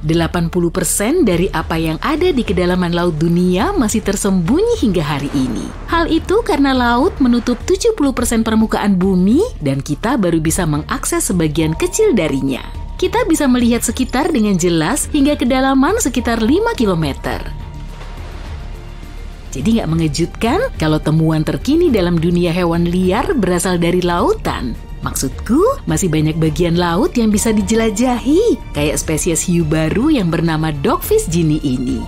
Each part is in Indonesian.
80% dari apa yang ada di kedalaman laut dunia masih tersembunyi hingga hari ini. Hal itu karena laut menutup 70% permukaan bumi dan kita baru bisa mengakses sebagian kecil darinya. Kita bisa melihat sekitar dengan jelas hingga kedalaman sekitar 5 km. Jadi nggak mengejutkan kalau temuan terkini dalam dunia hewan liar berasal dari lautan. Maksudku, masih banyak bagian laut yang bisa dijelajahi, kayak spesies hiu baru yang bernama dogfish genie ini.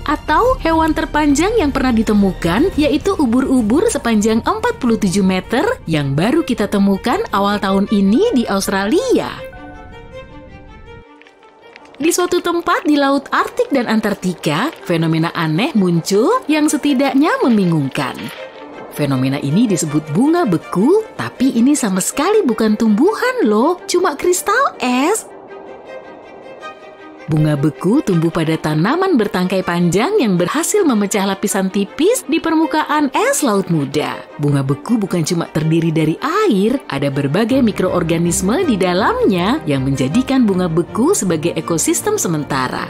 Atau hewan terpanjang yang pernah ditemukan, yaitu ubur-ubur sepanjang 47 meter yang baru kita temukan awal tahun ini di Australia. Di suatu tempat di Laut Arktik dan Antartika, fenomena aneh muncul yang setidaknya membingungkan. Fenomena ini disebut bunga beku, tapi ini sama sekali bukan tumbuhan loh, cuma kristal es. Bunga beku tumbuh pada tanaman bertangkai panjang yang berhasil memecah lapisan tipis di permukaan es laut muda. Bunga beku bukan cuma terdiri dari air, ada berbagai mikroorganisme di dalamnya yang menjadikan bunga beku sebagai ekosistem sementara.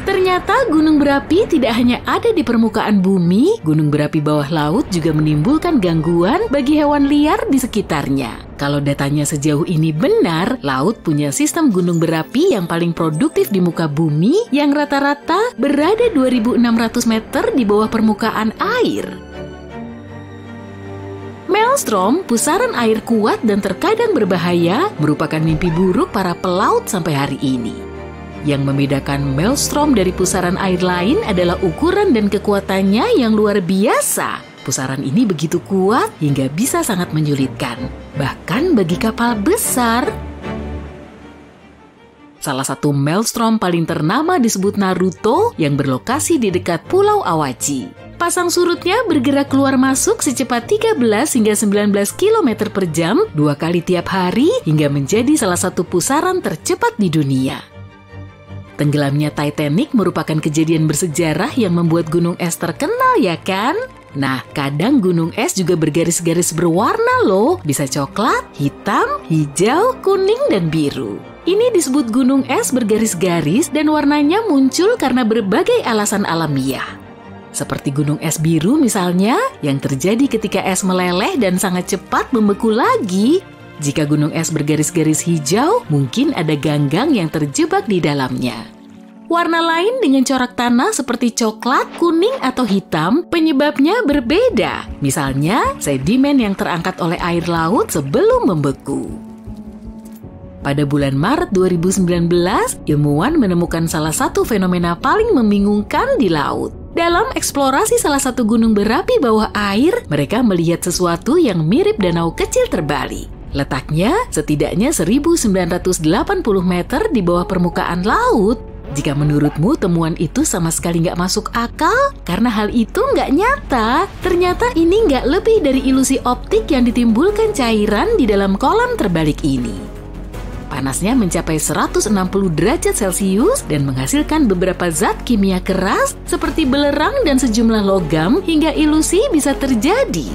Ternyata gunung berapi tidak hanya ada di permukaan bumi, gunung berapi bawah laut juga menimbulkan gangguan bagi hewan liar di sekitarnya. Kalau datanya sejauh ini benar, laut punya sistem gunung berapi yang paling produktif di muka bumi yang rata-rata berada 2.600 meter di bawah permukaan air. Maelstrom, pusaran air kuat dan terkadang berbahaya, merupakan mimpi buruk para pelaut sampai hari ini. Yang membedakan maelstrom dari pusaran air lain adalah ukuran dan kekuatannya yang luar biasa. Pusaran ini begitu kuat hingga bisa sangat menyulitkan, bahkan bagi kapal besar. Salah satu maelstrom paling ternama disebut Naruto yang berlokasi di dekat Pulau Awaji. Pasang surutnya bergerak keluar masuk secepat 13 hingga 19 km per jam 2 kali tiap hari hingga menjadi salah satu pusaran tercepat di dunia. Tenggelamnya Titanic merupakan kejadian bersejarah yang membuat gunung es terkenal, ya kan? Nah, kadang gunung es juga bergaris-garis berwarna loh. Bisa coklat, hitam, hijau, kuning, dan biru. Ini disebut gunung es bergaris-garis dan warnanya muncul karena berbagai alasan alamiah. Seperti gunung es biru misalnya, yang terjadi ketika es meleleh dan sangat cepat membeku lagi. Jika gunung es bergaris-garis hijau, mungkin ada ganggang yang terjebak di dalamnya. Warna lain dengan corak tanah seperti coklat, kuning, atau hitam, penyebabnya berbeda. Misalnya, sedimen yang terangkat oleh air laut sebelum membeku. Pada bulan Maret 2019, ilmuwan menemukan salah satu fenomena paling membingungkan di laut. Dalam eksplorasi salah satu gunung berapi bawah air, mereka melihat sesuatu yang mirip danau kecil terbalik. Letaknya setidaknya 1.980 meter di bawah permukaan laut. Jika menurutmu temuan itu sama sekali nggak masuk akal, karena hal itu nggak nyata, ternyata ini nggak lebih dari ilusi optik yang ditimbulkan cairan di dalam kolam terbalik ini. Panasnya mencapai 160 derajat Celcius dan menghasilkan beberapa zat kimia keras seperti belerang dan sejumlah logam hingga ilusi bisa terjadi.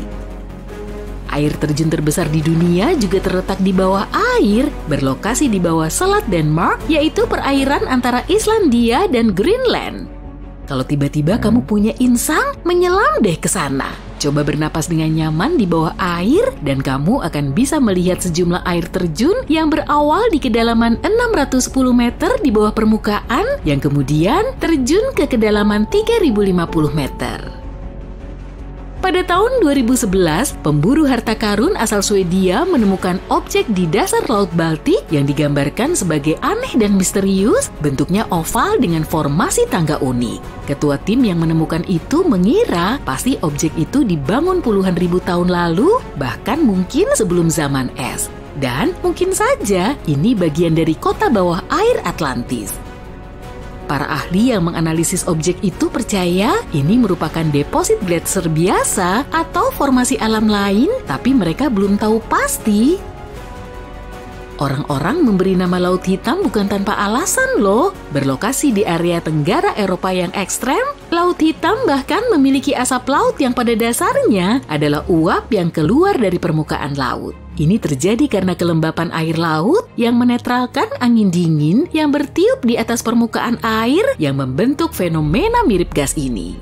Air terjun terbesar di dunia juga terletak di bawah air, berlokasi di bawah Selat Denmark, yaitu perairan antara Islandia dan Greenland. Kalau tiba-tiba kamu punya insang, menyelam deh ke sana. Coba bernapas dengan nyaman di bawah air, dan kamu akan bisa melihat sejumlah air terjun yang berawal di kedalaman 610 meter di bawah permukaan, yang kemudian terjun ke kedalaman 3050 meter. Pada tahun 2011, pemburu harta karun asal Swedia menemukan objek di dasar Laut Baltik yang digambarkan sebagai aneh dan misterius, bentuknya oval dengan formasi tangga unik. Ketua tim yang menemukan itu mengira pasti objek itu dibangun puluhan ribu tahun lalu, bahkan mungkin sebelum zaman es. Dan mungkin saja ini bagian dari kota bawah air Atlantis. Para ahli yang menganalisis objek itu percaya ini merupakan deposit gletser biasa atau formasi alam lain, tapi mereka belum tahu pasti. Orang-orang memberi nama Laut Hitam bukan tanpa alasan loh. Berlokasi di area tenggara Eropa yang ekstrem, Laut Hitam bahkan memiliki asap laut yang pada dasarnya adalah uap yang keluar dari permukaan laut. Ini terjadi karena kelembapan air laut yang menetralkan angin dingin yang bertiup di atas permukaan air yang membentuk fenomena mirip gas ini.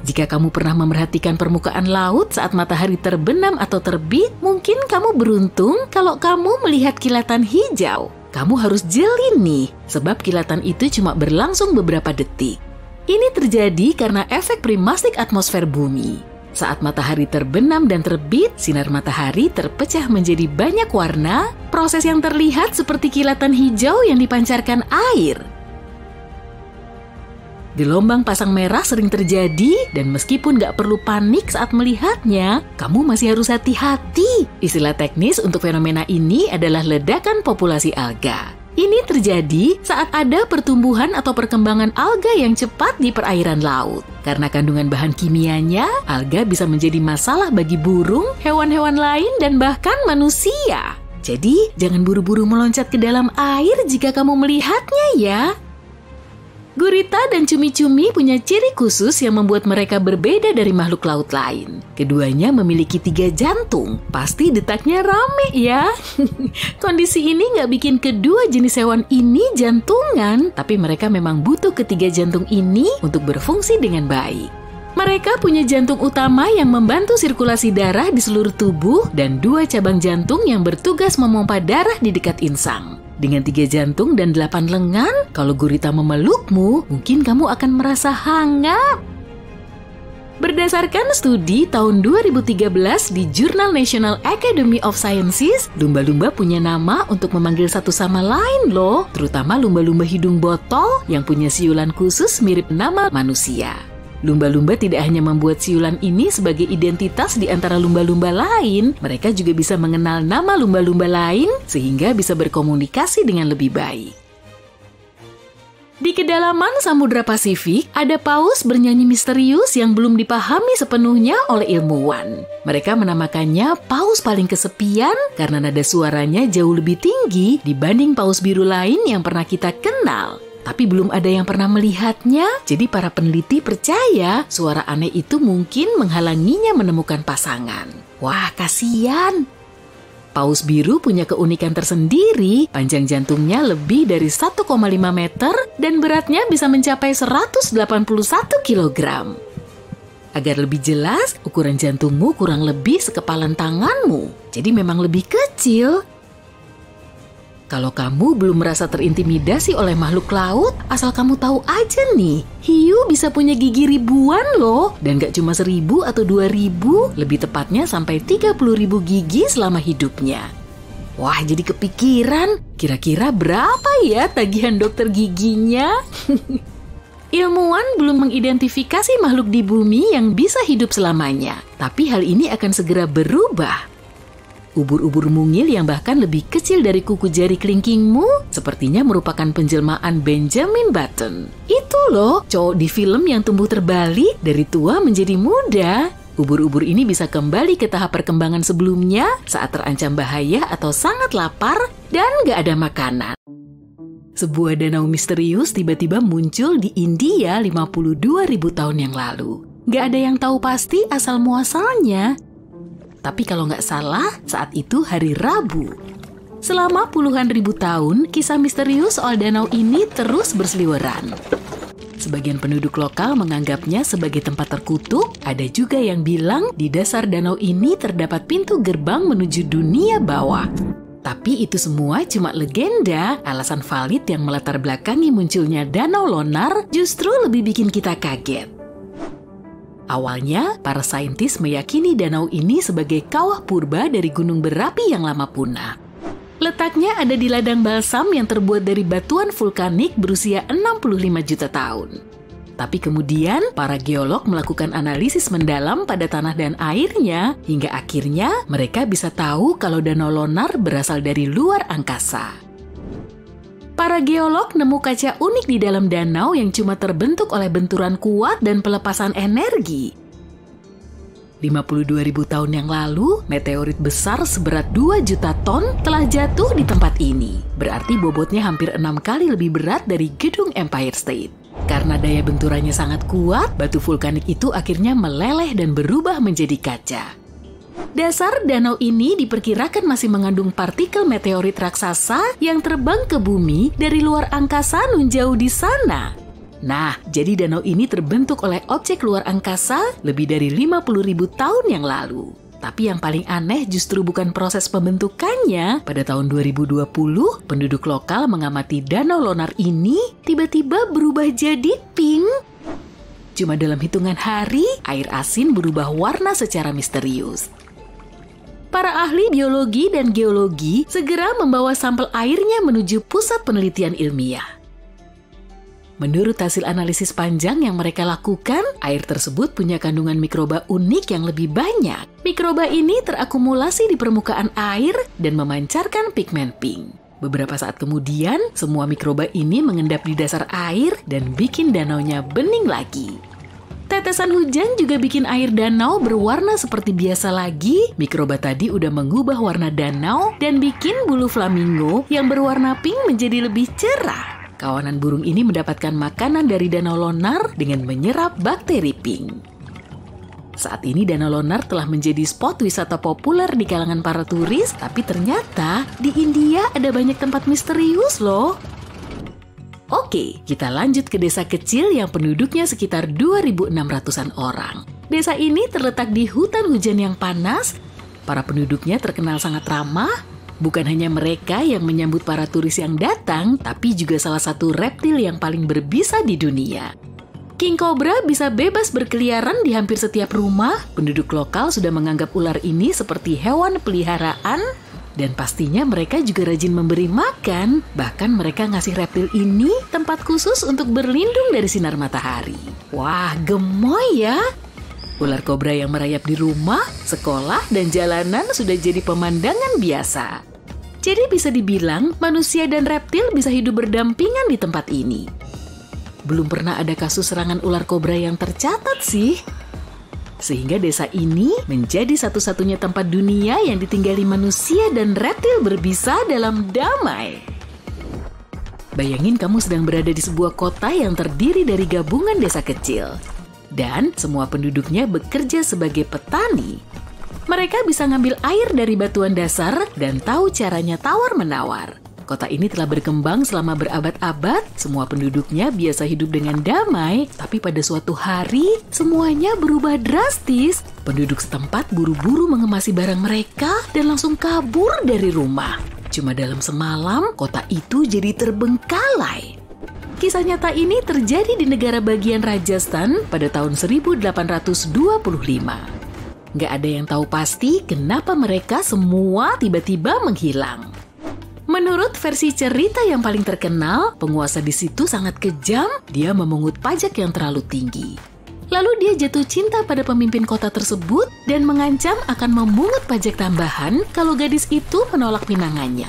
Jika kamu pernah memerhatikan permukaan laut saat matahari terbenam atau terbit, mungkin kamu beruntung kalau kamu melihat kilatan hijau. Kamu harus jeli nih, sebab kilatan itu cuma berlangsung beberapa detik. Ini terjadi karena efek primastik atmosfer bumi. Saat matahari terbenam dan terbit, sinar matahari terpecah menjadi banyak warna, proses yang terlihat seperti kilatan hijau yang dipancarkan air. Gelombang pasang merah sering terjadi, dan meskipun nggak perlu panik saat melihatnya, kamu masih harus hati-hati. Istilah teknis untuk fenomena ini adalah ledakan populasi alga. Ini terjadi saat ada pertumbuhan atau perkembangan alga yang cepat di perairan laut. Karena kandungan bahan kimianya, alga bisa menjadi masalah bagi burung, hewan-hewan lain, dan bahkan manusia. Jadi, jangan buru-buru meloncat ke dalam air jika kamu melihatnya ya. Gurita dan cumi-cumi punya ciri khusus yang membuat mereka berbeda dari makhluk laut lain. Keduanya memiliki 3 jantung. Pasti detaknya rame ya. Kondisi ini nggak bikin kedua jenis hewan ini jantungan, tapi mereka memang butuh ketiga jantung ini untuk berfungsi dengan baik. Mereka punya jantung utama yang membantu sirkulasi darah di seluruh tubuh dan 2 cabang jantung yang bertugas memompa darah di dekat insang. Dengan 3 jantung dan 8 lengan, kalau gurita memelukmu, mungkin kamu akan merasa hangat. Berdasarkan studi tahun 2013 di Jurnal National Academy of Sciences, lumba-lumba punya nama untuk memanggil satu sama lain loh, terutama lumba-lumba hidung botol yang punya siulan khusus mirip nama manusia. Lumba-lumba tidak hanya membuat siulan ini sebagai identitas di antara lumba-lumba lain, mereka juga bisa mengenal nama lumba-lumba lain sehingga bisa berkomunikasi dengan lebih baik. Di kedalaman Samudra Pasifik, ada paus bernyanyi misterius yang belum dipahami sepenuhnya oleh ilmuwan. Mereka menamakannya paus paling kesepian karena nada suaranya jauh lebih tinggi dibanding paus biru lain yang pernah kita kenal. Tapi belum ada yang pernah melihatnya, jadi para peneliti percaya suara aneh itu mungkin menghalanginya menemukan pasangan. Wah, kasihan. Paus biru punya keunikan tersendiri, panjang jantungnya lebih dari 1,5 meter dan beratnya bisa mencapai 181 kg. Agar lebih jelas, ukuran jantungmu kurang lebih sekepalan tanganmu, jadi memang lebih kecil. Kalau kamu belum merasa terintimidasi oleh makhluk laut, asal kamu tahu aja nih, hiu bisa punya gigi ribuan loh, dan gak cuma 1.000 atau 2.000, lebih tepatnya sampai 30.000 gigi selama hidupnya. Wah, jadi kepikiran, kira-kira berapa ya tagihan dokter giginya? Ilmuwan belum mengidentifikasi makhluk di bumi yang bisa hidup selamanya, tapi hal ini akan segera berubah. Ubur-ubur mungil yang bahkan lebih kecil dari kuku jari kelingkingmu sepertinya merupakan penjelmaan Benjamin Button. Itu loh, cowok di film yang tumbuh terbalik dari tua menjadi muda. Ubur-ubur ini bisa kembali ke tahap perkembangan sebelumnya saat terancam bahaya atau sangat lapar dan gak ada makanan. Sebuah danau misterius tiba-tiba muncul di India 52.000 tahun yang lalu. Gak ada yang tahu pasti asal muasalnya. Tapi kalau nggak salah, saat itu hari Rabu. Selama puluhan ribu tahun, kisah misterius soal danau ini terus berseliweran. Sebagian penduduk lokal menganggapnya sebagai tempat terkutuk, ada juga yang bilang di dasar danau ini terdapat pintu gerbang menuju dunia bawah. Tapi itu semua cuma legenda, alasan valid yang melatar belakangi munculnya Danau Lonar justru lebih bikin kita kaget. Awalnya, para saintis meyakini danau ini sebagai kawah purba dari gunung berapi yang lama punah. Letaknya ada di ladang balsam yang terbuat dari batuan vulkanik berusia 65 juta tahun. Tapi kemudian, para geolog melakukan analisis mendalam pada tanah dan airnya, hingga akhirnya mereka bisa tahu kalau Danau Lonar berasal dari luar angkasa. Para geolog nemu kaca unik di dalam danau yang cuma terbentuk oleh benturan kuat dan pelepasan energi. 52.000 tahun yang lalu, meteorit besar seberat 2 juta ton telah jatuh di tempat ini. Berarti bobotnya hampir 6 kali lebih berat dari gedung Empire State. Karena daya benturannya sangat kuat, batu vulkanik itu akhirnya meleleh dan berubah menjadi kaca. Dasar danau ini diperkirakan masih mengandung partikel meteorit raksasa yang terbang ke bumi dari luar angkasa nun jauh di sana. Nah, jadi danau ini terbentuk oleh objek luar angkasa lebih dari 50.000 tahun yang lalu. Tapi yang paling aneh justru bukan proses pembentukannya. Pada tahun 2020, penduduk lokal mengamati Danau Lonar ini tiba-tiba berubah jadi pink. Cuma dalam hitungan hari, air asin berubah warna secara misterius. Para ahli biologi dan geologi segera membawa sampel airnya menuju pusat penelitian ilmiah. Menurut hasil analisis panjang yang mereka lakukan, air tersebut punya kandungan mikroba unik yang lebih banyak. Mikroba ini terakumulasi di permukaan air dan memancarkan pigmen pink. Beberapa saat kemudian, semua mikroba ini mengendap di dasar air dan bikin danaunya bening lagi. Tetesan hujan juga bikin air danau berwarna seperti biasa lagi. Mikroba tadi udah mengubah warna danau dan bikin bulu flamingo yang berwarna pink menjadi lebih cerah. Kawanan burung ini mendapatkan makanan dari Danau Lonar dengan menyerap bakteri pink. Saat ini Danau Lonar telah menjadi spot wisata populer di kalangan para turis, tapi ternyata di India ada banyak tempat misterius loh. Oke, kita lanjut ke desa kecil yang penduduknya sekitar 2.600-an orang. Desa ini terletak di hutan hujan yang panas. Para penduduknya terkenal sangat ramah. Bukan hanya mereka yang menyambut para turis yang datang, tapi juga salah satu reptil yang paling berbisa di dunia. King Cobra bisa bebas berkeliaran di hampir setiap rumah. Penduduk lokal sudah menganggap ular ini seperti hewan peliharaan. Dan pastinya mereka juga rajin memberi makan. Bahkan mereka ngasih reptil ini tempat khusus untuk berlindung dari sinar matahari. Wah, gemoy ya! Ular kobra yang merayap di rumah, sekolah, dan jalanan sudah jadi pemandangan biasa. Jadi bisa dibilang manusia dan reptil bisa hidup berdampingan di tempat ini. Belum pernah ada kasus serangan ular kobra yang tercatat sih. Sehingga desa ini menjadi satu-satunya tempat dunia yang ditinggali manusia dan reptil berbisa dalam damai. Bayangin kamu sedang berada di sebuah kota yang terdiri dari gabungan desa kecil. Dan semua penduduknya bekerja sebagai petani. Mereka bisa ngambil air dari batuan dasar dan tahu caranya tawar-menawar. Kota ini telah berkembang selama berabad-abad, semua penduduknya biasa hidup dengan damai, tapi pada suatu hari, semuanya berubah drastis. Penduduk setempat buru-buru mengemasi barang mereka dan langsung kabur dari rumah. Cuma dalam semalam, kota itu jadi terbengkalai. Kisah nyata ini terjadi di negara bagian Rajasthan pada tahun 1825. Nggak ada yang tahu pasti kenapa mereka semua tiba-tiba menghilang. Menurut versi cerita yang paling terkenal, penguasa di situ sangat kejam, dia memungut pajak yang terlalu tinggi. Lalu dia jatuh cinta pada pemimpin kota tersebut dan mengancam akan memungut pajak tambahan kalau gadis itu menolak pinangannya.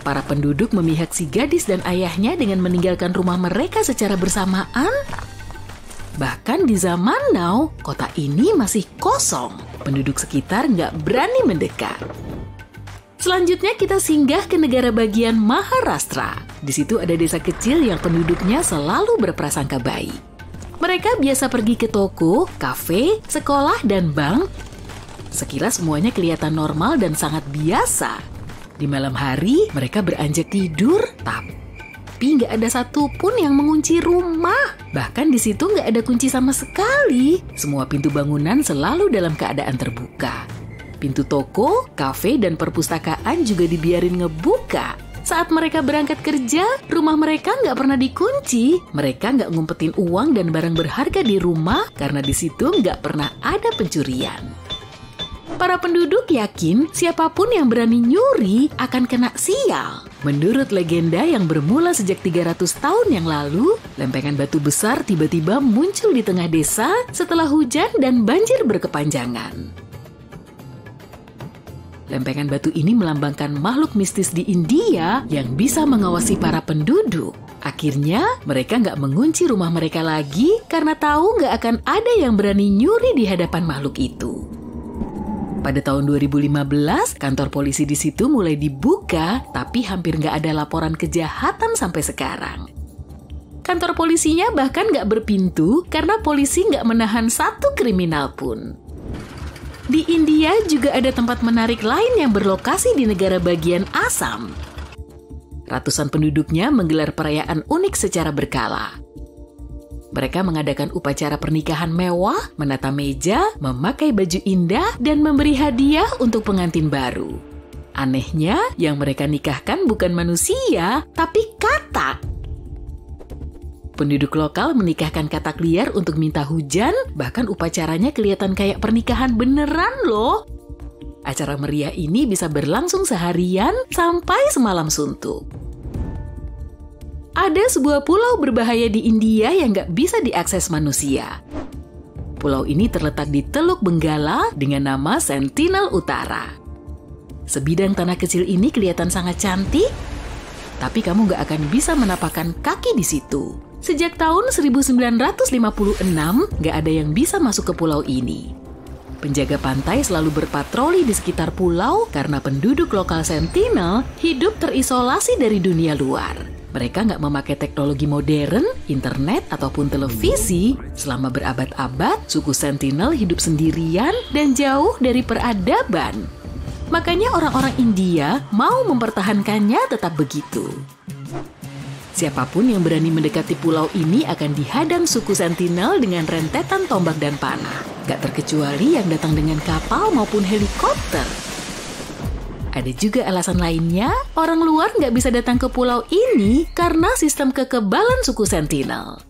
Para penduduk memihak si gadis dan ayahnya dengan meninggalkan rumah mereka secara bersamaan. Bahkan di zaman now, kota ini masih kosong. Penduduk sekitar nggak berani mendekat. Selanjutnya kita singgah ke negara bagian Maharashtra. Di situ ada desa kecil yang penduduknya selalu berprasangka baik. Mereka biasa pergi ke toko, kafe, sekolah, dan bank. Sekilas semuanya kelihatan normal dan sangat biasa. Di malam hari mereka beranjak tidur, tapi nggak ada satupun yang mengunci rumah. Bahkan di situ nggak ada kunci sama sekali. Semua pintu bangunan selalu dalam keadaan terbuka. Pintu toko, kafe, dan perpustakaan juga dibiarin ngebuka. Saat mereka berangkat kerja, rumah mereka nggak pernah dikunci. Mereka nggak ngumpetin uang dan barang berharga di rumah karena di situ nggak pernah ada pencurian. Para penduduk yakin siapapun yang berani nyuri akan kena sial. Menurut legenda yang bermula sejak 300 tahun yang lalu, lempengan batu besar tiba-tiba muncul di tengah desa setelah hujan dan banjir berkepanjangan. Lempengan batu ini melambangkan makhluk mistis di India yang bisa mengawasi para penduduk. Akhirnya, mereka nggak mengunci rumah mereka lagi karena tahu nggak akan ada yang berani nyuri di hadapan makhluk itu. Pada tahun 2015, kantor polisi di situ mulai dibuka, tapi hampir nggak ada laporan kejahatan sampai sekarang. Kantor polisinya bahkan nggak berpintu karena polisi nggak menahan satu kriminal pun. Di India juga ada tempat menarik lain yang berlokasi di negara bagian Assam. Ratusan penduduknya menggelar perayaan unik secara berkala. Mereka mengadakan upacara pernikahan mewah, menata meja, memakai baju indah, dan memberi hadiah untuk pengantin baru. Anehnya, yang mereka nikahkan bukan manusia, tapi katak. Penduduk lokal menikahkan katak liar untuk minta hujan, bahkan upacaranya kelihatan kayak pernikahan beneran loh. Acara meriah ini bisa berlangsung seharian sampai semalam suntuk. Ada sebuah pulau berbahaya di India yang nggak bisa diakses manusia. Pulau ini terletak di Teluk Benggala dengan nama Sentinel Utara. Sebidang tanah kecil ini kelihatan sangat cantik, tapi kamu nggak akan bisa menapakkan kaki di situ. Sejak tahun 1956, nggak ada yang bisa masuk ke pulau ini. Penjaga pantai selalu berpatroli di sekitar pulau karena penduduk lokal Sentinel hidup terisolasi dari dunia luar. Mereka nggak memakai teknologi modern, internet, ataupun televisi. Selama berabad-abad, suku Sentinel hidup sendirian dan jauh dari peradaban. Makanya orang-orang India mau mempertahankannya tetap begitu. Siapapun yang berani mendekati pulau ini akan dihadang suku Sentinel dengan rentetan tombak dan panah. Gak terkecuali yang datang dengan kapal maupun helikopter. Ada juga alasan lainnya, orang luar nggak bisa datang ke pulau ini karena sistem kekebalan suku Sentinel.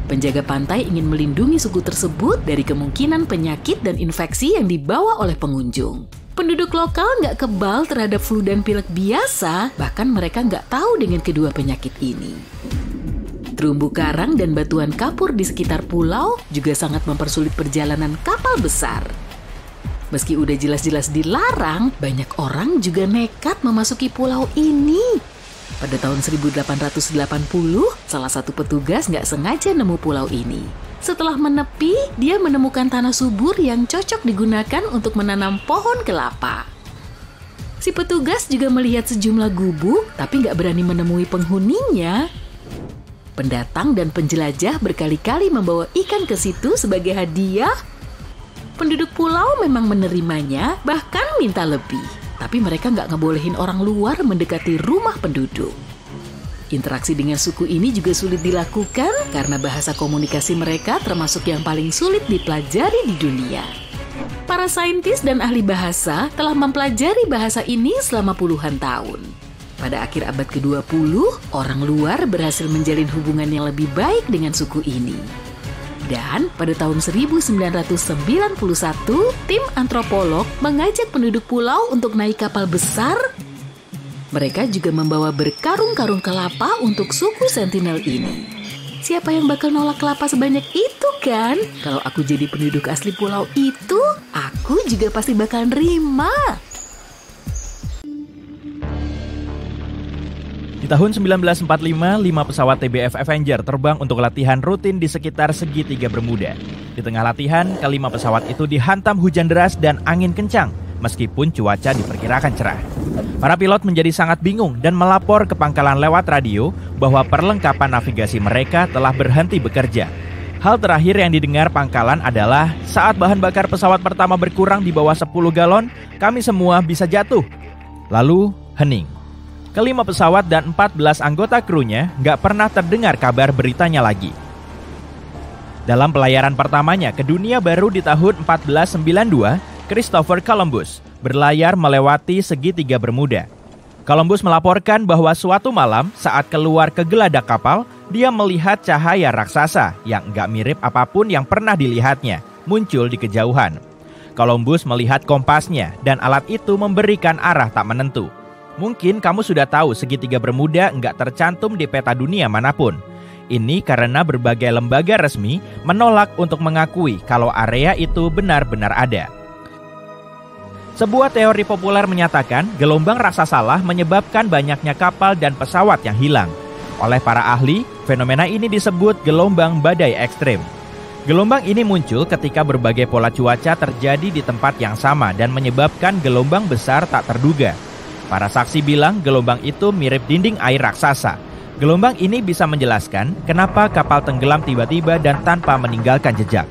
Penjaga pantai ingin melindungi suku tersebut dari kemungkinan penyakit dan infeksi yang dibawa oleh pengunjung. Penduduk lokal nggak kebal terhadap flu dan pilek biasa, bahkan mereka nggak tahu dengan kedua penyakit ini. Terumbu karang dan batuan kapur di sekitar pulau juga sangat mempersulit perjalanan kapal besar. Meski udah jelas-jelas dilarang, banyak orang juga nekat memasuki pulau ini. Pada tahun 1880, salah satu petugas nggak sengaja nemu pulau ini. Setelah menepi, dia menemukan tanah subur yang cocok digunakan untuk menanam pohon kelapa. Si petugas juga melihat sejumlah gubuk, tapi nggak berani menemui penghuninya. Pendatang dan penjelajah berkali-kali membawa ikan ke situ sebagai hadiah. Penduduk pulau memang menerimanya, bahkan minta lebih. Tapi mereka nggak ngebolehin orang luar mendekati rumah penduduk. Interaksi dengan suku ini juga sulit dilakukan karena bahasa komunikasi mereka termasuk yang paling sulit dipelajari di dunia. Para saintis dan ahli bahasa telah mempelajari bahasa ini selama puluhan tahun. Pada akhir abad ke-20, orang luar berhasil menjalin hubungan yang lebih baik dengan suku ini. Dan pada tahun 1991, tim antropolog mengajak penduduk pulau untuk naik kapal besar. Mereka juga membawa berkarung-karung kelapa untuk suku Sentinel ini. Siapa yang bakal nolak kelapa sebanyak itu kan? Kalau aku jadi penduduk asli pulau itu, aku juga pasti bakal nerima. Di tahun 1945, 5 pesawat TBF Avenger terbang untuk latihan rutin di sekitar segitiga Bermuda. Di tengah latihan, kelima pesawat itu dihantam hujan deras dan angin kencang, meskipun cuaca diperkirakan cerah. Para pilot menjadi sangat bingung dan melapor ke pangkalan lewat radio bahwa perlengkapan navigasi mereka telah berhenti bekerja. Hal terakhir yang didengar pangkalan adalah saat bahan bakar pesawat pertama berkurang di bawah 10 galon, kami semua bisa jatuh. Lalu hening. Kelima pesawat dan 14 anggota krunya nggak pernah terdengar kabar beritanya lagi. Dalam pelayaran pertamanya ke dunia baru di tahun 1492, Christopher Columbus berlayar melewati segitiga Bermuda. Columbus melaporkan bahwa suatu malam saat keluar ke geladak kapal, dia melihat cahaya raksasa yang nggak mirip apapun yang pernah dilihatnya muncul di kejauhan. Columbus melihat kompasnya dan alat itu memberikan arah tak menentu. Mungkin kamu sudah tahu segitiga Bermuda nggak tercantum di peta dunia manapun. Ini karena berbagai lembaga resmi menolak untuk mengakui kalau area itu benar-benar ada. Sebuah teori populer menyatakan gelombang raksasalah menyebabkan banyaknya kapal dan pesawat yang hilang. Oleh para ahli, fenomena ini disebut gelombang badai ekstrem. Gelombang ini muncul ketika berbagai pola cuaca terjadi di tempat yang sama dan menyebabkan gelombang besar tak terduga. Para saksi bilang gelombang itu mirip dinding air raksasa. Gelombang ini bisa menjelaskan kenapa kapal tenggelam tiba-tiba dan tanpa meninggalkan jejak.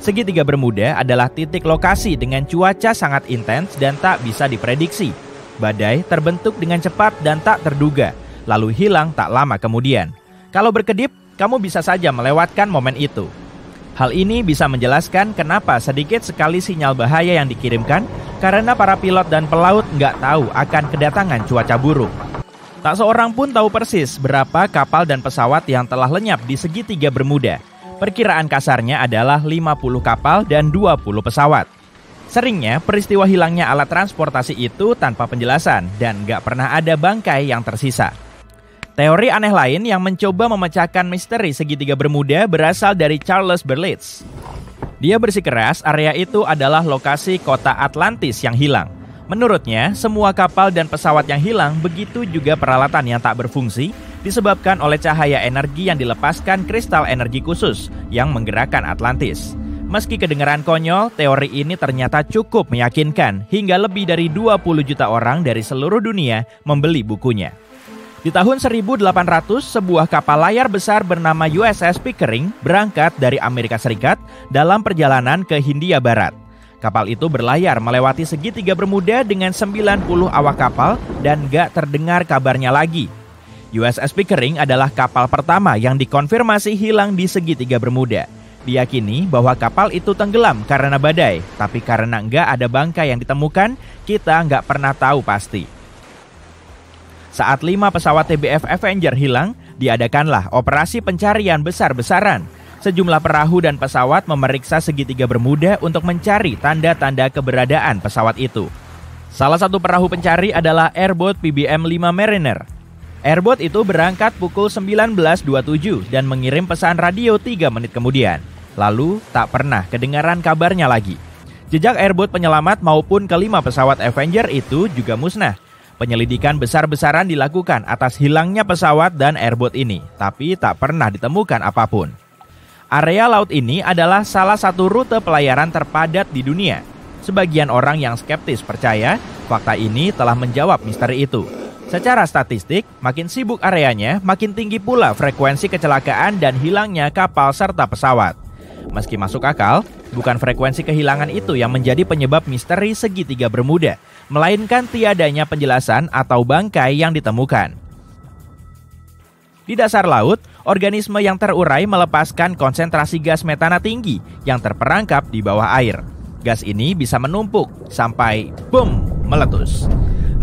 Segitiga Bermuda adalah titik lokasi dengan cuaca sangat intens dan tak bisa diprediksi. Badai terbentuk dengan cepat dan tak terduga, lalu hilang tak lama kemudian. Kalau berkedip, kamu bisa saja melewatkan momen itu. Hal ini bisa menjelaskan kenapa sedikit sekali sinyal bahaya yang dikirimkan karena para pilot dan pelaut nggak tahu akan kedatangan cuaca buruk. Tak seorang pun tahu persis berapa kapal dan pesawat yang telah lenyap di Segitiga Bermuda. Perkiraan kasarnya adalah 50 kapal dan 20 pesawat. Seringnya peristiwa hilangnya alat transportasi itu tanpa penjelasan dan nggak pernah ada bangkai yang tersisa. Teori aneh lain yang mencoba memecahkan misteri Segitiga Bermuda berasal dari Charles Berlitz. Dia bersikeras area itu adalah lokasi kota Atlantis yang hilang. Menurutnya, semua kapal dan pesawat yang hilang, begitu juga peralatan yang tak berfungsi, disebabkan oleh cahaya energi yang dilepaskan kristal energi khusus yang menggerakkan Atlantis. Meski kedengaran konyol, teori ini ternyata cukup meyakinkan hingga lebih dari 20 juta orang dari seluruh dunia membeli bukunya. Di tahun 1800, sebuah kapal layar besar bernama USS Pickering berangkat dari Amerika Serikat dalam perjalanan ke Hindia Barat. Kapal itu berlayar melewati Segitiga Bermuda dengan 90 awak kapal dan gak terdengar kabarnya lagi. USS Pickering adalah kapal pertama yang dikonfirmasi hilang di Segitiga Bermuda. Diyakini bahwa kapal itu tenggelam karena badai, tapi karena nggak ada bangkai yang ditemukan, kita nggak pernah tahu pasti. Saat 5 pesawat TBF Avenger hilang, diadakanlah operasi pencarian besar-besaran. Sejumlah perahu dan pesawat memeriksa Segitiga Bermuda untuk mencari tanda-tanda keberadaan pesawat itu. Salah satu perahu pencari adalah Airboat PBM-5 Mariner. Airboat itu berangkat pukul 19.27 dan mengirim pesan radio 3 menit kemudian. Lalu, tak pernah kedengaran kabarnya lagi. Jejak airboat penyelamat maupun kelima pesawat Avenger itu juga musnah. Penyelidikan besar-besaran dilakukan atas hilangnya pesawat dan airboat ini, tapi tak pernah ditemukan apapun. Area laut ini adalah salah satu rute pelayaran terpadat di dunia. Sebagian orang yang skeptis percaya fakta ini telah menjawab misteri itu. Secara statistik, makin sibuk areanya, makin tinggi pula frekuensi kecelakaan dan hilangnya kapal serta pesawat. Meski masuk akal, bukan frekuensi kehilangan itu yang menjadi penyebab misteri Segitiga Bermuda, melainkan tiadanya penjelasan atau bangkai yang ditemukan. Di dasar laut, organisme yang terurai melepaskan konsentrasi gas metana tinggi yang terperangkap di bawah air. Gas ini bisa menumpuk sampai boom, meletus.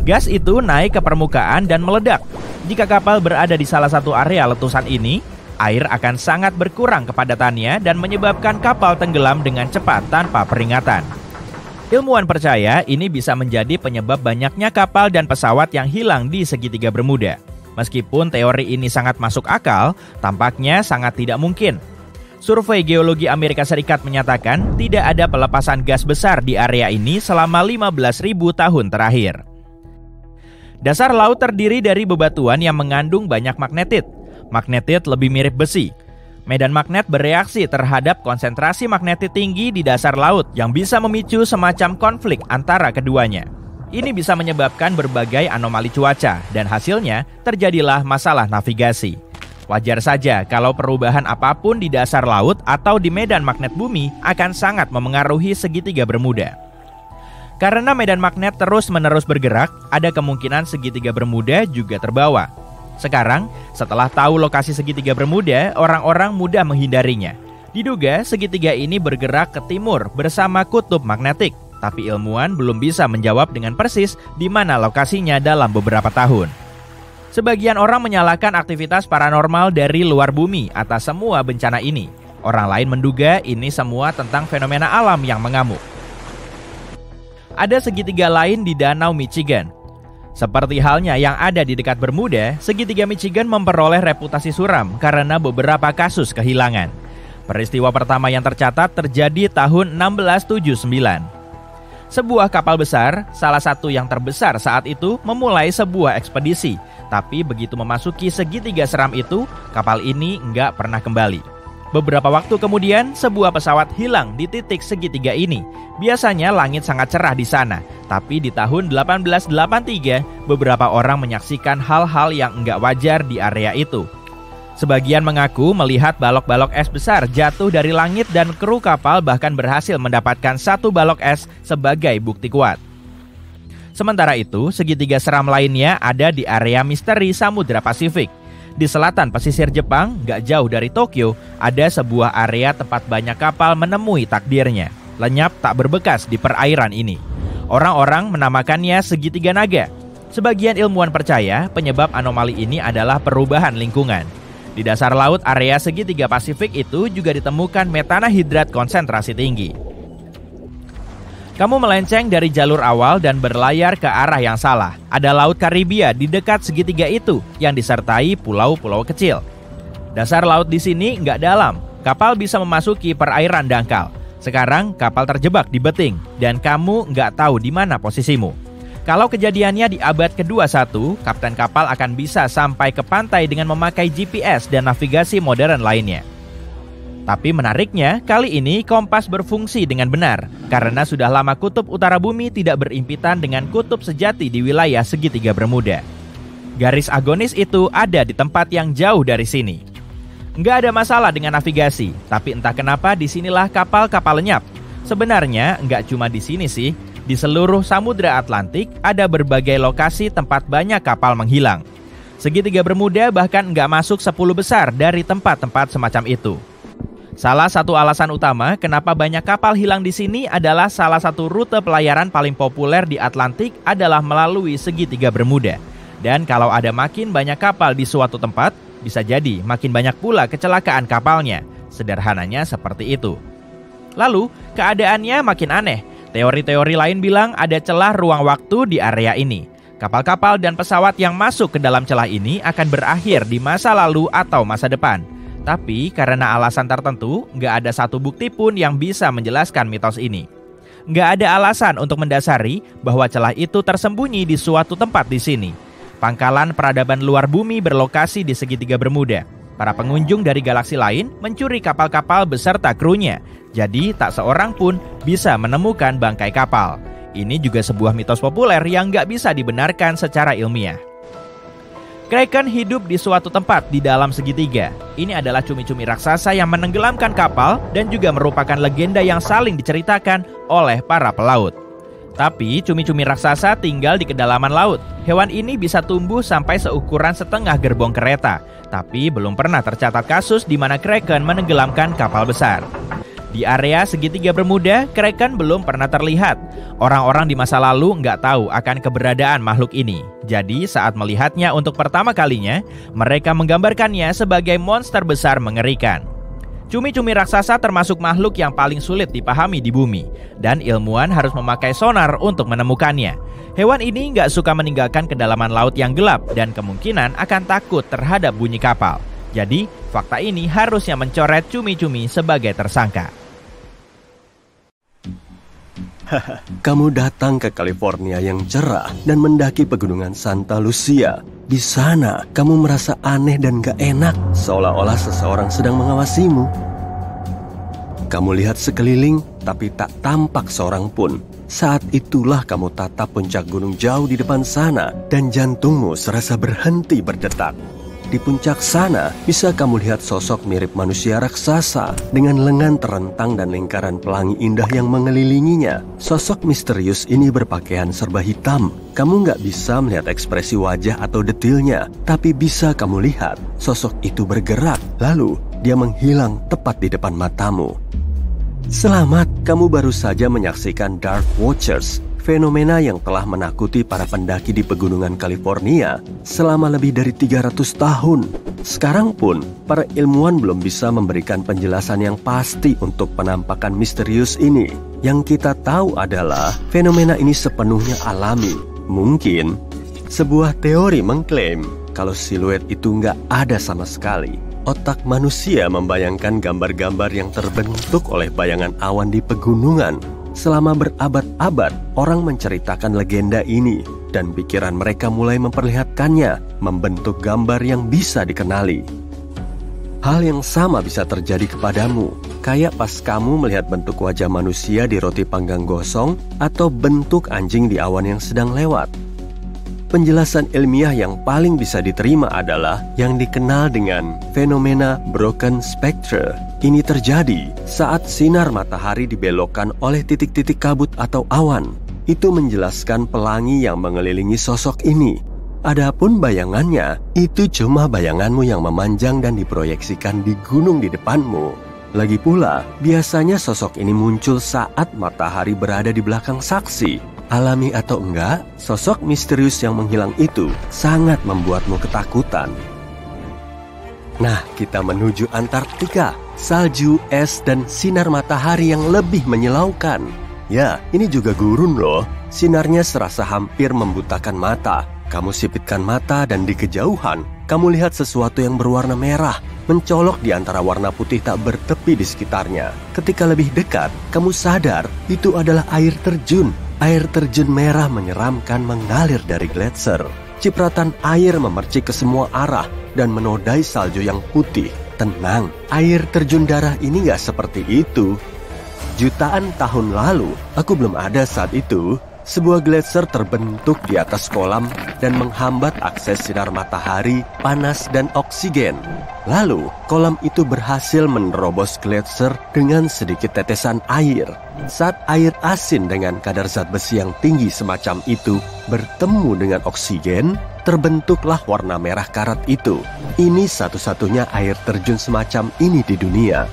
Gas itu naik ke permukaan dan meledak. Jika kapal berada di salah satu area letusan ini, air akan sangat berkurang kepadatannya dan menyebabkan kapal tenggelam dengan cepat tanpa peringatan. Ilmuwan percaya ini bisa menjadi penyebab banyaknya kapal dan pesawat yang hilang di Segitiga Bermuda. Meskipun teori ini sangat masuk akal, tampaknya sangat tidak mungkin. Survei Geologi Amerika Serikat menyatakan tidak ada pelepasan gas besar di area ini selama 15.000 tahun terakhir. Dasar laut terdiri dari bebatuan yang mengandung banyak magnetit. Magnetit lebih mirip besi. Medan magnet bereaksi terhadap konsentrasi magnetit tinggi di dasar laut yang bisa memicu semacam konflik antara keduanya. Ini bisa menyebabkan berbagai anomali cuaca dan hasilnya terjadilah masalah navigasi. Wajar saja kalau perubahan apapun di dasar laut atau di medan magnet bumi akan sangat memengaruhi Segitiga Bermuda. Karena medan magnet terus-menerus bergerak, ada kemungkinan Segitiga Bermuda juga terbawa. Sekarang, setelah tahu lokasi Segitiga Bermuda, orang-orang mudah menghindarinya. Diduga segitiga ini bergerak ke timur bersama kutub magnetik, tapi ilmuwan belum bisa menjawab dengan persis di mana lokasinya dalam beberapa tahun. Sebagian orang menyalahkan aktivitas paranormal dari luar bumi atas semua bencana ini. Orang lain menduga ini semua tentang fenomena alam yang mengamuk. Ada segitiga lain di Danau Michigan. Seperti halnya yang ada di dekat Bermuda, segitiga Michigan memperoleh reputasi suram karena beberapa kasus kehilangan. Peristiwa pertama yang tercatat terjadi tahun 1679. Sebuah kapal besar, salah satu yang terbesar saat itu, memulai sebuah ekspedisi. Tapi begitu memasuki segitiga seram itu, kapal ini nggak pernah kembali. Beberapa waktu kemudian, sebuah pesawat hilang di titik segitiga ini. Biasanya langit sangat cerah di sana, tapi di tahun 1883, beberapa orang menyaksikan hal-hal yang enggak wajar di area itu. Sebagian mengaku melihat balok-balok es besar jatuh dari langit dan kru kapal bahkan berhasil mendapatkan satu balok es sebagai bukti kuat. Sementara itu, segitiga seram lainnya ada di area misteri Samudra Pasifik. Di selatan pesisir Jepang, gak jauh dari Tokyo, ada sebuah area tempat banyak kapal menemui takdirnya. Lenyap tak berbekas di perairan ini. Orang-orang menamakannya segitiga naga. Sebagian ilmuwan percaya penyebab anomali ini adalah perubahan lingkungan. Di dasar laut area segitiga Pasifik itu juga ditemukan metana hidrat konsentrasi tinggi. Kamu melenceng dari jalur awal dan berlayar ke arah yang salah. Ada Laut Karibia di dekat segitiga itu yang disertai pulau-pulau kecil. Dasar laut di sini nggak dalam. Kapal bisa memasuki perairan dangkal. Sekarang kapal terjebak di beting dan kamu nggak tahu di mana posisimu. Kalau kejadiannya di abad ke-21, kapten kapal akan bisa sampai ke pantai dengan memakai GPS dan navigasi modern lainnya. Tapi menariknya, kali ini kompas berfungsi dengan benar, karena sudah lama kutub utara bumi tidak berimpitan dengan kutub sejati di wilayah segitiga Bermuda. Garis agonis itu ada di tempat yang jauh dari sini. Nggak ada masalah dengan navigasi, tapi entah kenapa disinilah kapal-kapal lenyap. Sebenarnya nggak cuma di sini sih. Di seluruh Samudra Atlantik ada berbagai lokasi tempat banyak kapal menghilang. Segitiga Bermuda bahkan nggak masuk 10 besar dari tempat-tempat semacam itu. Salah satu alasan utama kenapa banyak kapal hilang di sini adalah salah satu rute pelayaran paling populer di Atlantik adalah melalui segitiga Bermuda. Dan kalau ada makin banyak kapal di suatu tempat, bisa jadi makin banyak pula kecelakaan kapalnya. Sederhananya seperti itu. Lalu, keadaannya makin aneh. Teori-teori lain bilang ada celah ruang waktu di area ini. Kapal-kapal dan pesawat yang masuk ke dalam celah ini akan berakhir di masa lalu atau masa depan. Tapi karena alasan tertentu, nggak ada satu bukti pun yang bisa menjelaskan mitos ini. Nggak ada alasan untuk mendasari bahwa celah itu tersembunyi di suatu tempat di sini. Pangkalan peradaban luar bumi berlokasi di segitiga Bermuda. Para pengunjung dari galaksi lain mencuri kapal-kapal beserta krunya. Jadi tak seorang pun bisa menemukan bangkai kapal. Ini juga sebuah mitos populer yang nggak bisa dibenarkan secara ilmiah. Kraken hidup di suatu tempat di dalam segitiga. Ini adalah cumi-cumi raksasa yang menenggelamkan kapal dan juga merupakan legenda yang saling diceritakan oleh para pelaut. Tapi cumi-cumi raksasa tinggal di kedalaman laut. Hewan ini bisa tumbuh sampai seukuran setengah gerbong kereta. Tapi belum pernah tercatat kasus di mana Kraken menenggelamkan kapal besar. Di area segitiga Bermuda, Kraken belum pernah terlihat. Orang-orang di masa lalu nggak tahu akan keberadaan makhluk ini. Jadi saat melihatnya untuk pertama kalinya, mereka menggambarkannya sebagai monster besar mengerikan. Cumi-cumi raksasa termasuk makhluk yang paling sulit dipahami di bumi, dan ilmuwan harus memakai sonar untuk menemukannya. Hewan ini nggak suka meninggalkan kedalaman laut yang gelap dan kemungkinan akan takut terhadap bunyi kapal. Jadi, fakta ini harusnya mencoret cumi-cumi sebagai tersangka. Kamu datang ke California yang cerah dan mendaki pegunungan Santa Lucia. Di sana, kamu merasa aneh dan gak enak, seolah-olah seseorang sedang mengawasimu. Kamu lihat sekeliling, tapi tak tampak seorang pun. Saat itulah kamu tatap puncak gunung jauh di depan sana, dan jantungmu serasa berhenti berdetak. Di puncak sana, bisa kamu lihat sosok mirip manusia raksasa dengan lengan terentang dan lingkaran pelangi indah yang mengelilinginya. Sosok misterius ini berpakaian serba hitam. Kamu nggak bisa melihat ekspresi wajah atau detailnya, tapi bisa kamu lihat sosok itu bergerak, lalu dia menghilang tepat di depan matamu. Selamat, kamu baru saja menyaksikan Dark Watchers, fenomena yang telah menakuti para pendaki di pegunungan California selama lebih dari 300 tahun. Sekarang pun, para ilmuwan belum bisa memberikan penjelasan yang pasti untuk penampakan misterius ini. Yang kita tahu adalah fenomena ini sepenuhnya alami. Mungkin, sebuah teori mengklaim kalau siluet itu nggak ada sama sekali. Otak manusia membayangkan gambar-gambar yang terbentuk oleh bayangan awan di pegunungan. Selama berabad-abad, orang menceritakan legenda ini, dan pikiran mereka mulai memperlihatkannya, membentuk gambar yang bisa dikenali. Hal yang sama bisa terjadi kepadamu, kayak pas kamu melihat bentuk wajah manusia di roti panggang gosong, atau bentuk anjing di awan yang sedang lewat. Penjelasan ilmiah yang paling bisa diterima adalah yang dikenal dengan fenomena broken spectra. Ini terjadi saat sinar matahari dibelokkan oleh titik-titik kabut atau awan. Itu menjelaskan pelangi yang mengelilingi sosok ini. Adapun bayangannya, itu cuma bayanganmu yang memanjang dan diproyeksikan di gunung di depanmu. Lagi pula, biasanya sosok ini muncul saat matahari berada di belakang saksi. Alami atau enggak, sosok misterius yang menghilang itu sangat membuatmu ketakutan. Nah, kita menuju Antartika. Salju, es, dan sinar matahari yang lebih menyilaukan. Ya, ini juga gurun loh. Sinarnya serasa hampir membutakan mata. Kamu sipitkan mata dan di kejauhan, kamu lihat sesuatu yang berwarna merah, mencolok di antara warna putih tak bertepi di sekitarnya. Ketika lebih dekat, kamu sadar itu adalah air terjun. Air terjun merah menyeramkan mengalir dari gletser. Cipratan air memercik ke semua arah dan menodai salju yang putih. Tenang, air terjun darah ini gak seperti itu. Jutaan tahun lalu, aku belum ada saat itu, sebuah gletser terbentuk di atas kolam dan menghambat akses sinar matahari, panas, dan oksigen. Lalu, kolam itu berhasil menerobos gletser dengan sedikit tetesan air. Saat air asin dengan kadar zat besi yang tinggi semacam itu bertemu dengan oksigen, terbentuklah warna merah karat itu. Ini satu-satunya air terjun semacam ini di dunia.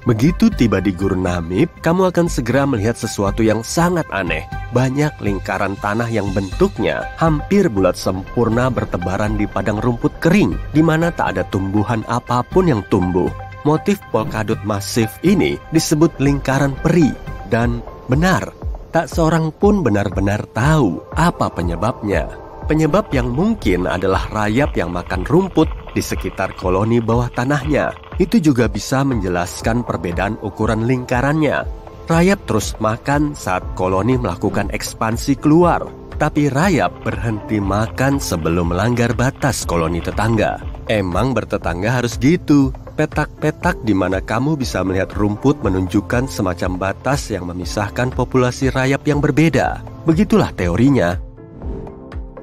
Begitu tiba di Gurun Namib, kamu akan segera melihat sesuatu yang sangat aneh. Banyak lingkaran tanah yang bentuknya hampir bulat sempurna bertebaran di padang rumput kering, di mana tak ada tumbuhan apapun yang tumbuh. Motif polkadot masif ini disebut lingkaran peri. Dan benar, tak seorang pun benar-benar tahu apa penyebabnya. Penyebab yang mungkin adalah rayap yang makan rumput di sekitar koloni bawah tanahnya. Itu juga bisa menjelaskan perbedaan ukuran lingkarannya. Rayap terus makan saat koloni melakukan ekspansi keluar, tapi rayap berhenti makan sebelum melanggar batas koloni tetangga. Emang bertetangga harus gitu. Petak-petak di mana kamu bisa melihat rumput menunjukkan semacam batas yang memisahkan populasi rayap yang berbeda. Begitulah teorinya.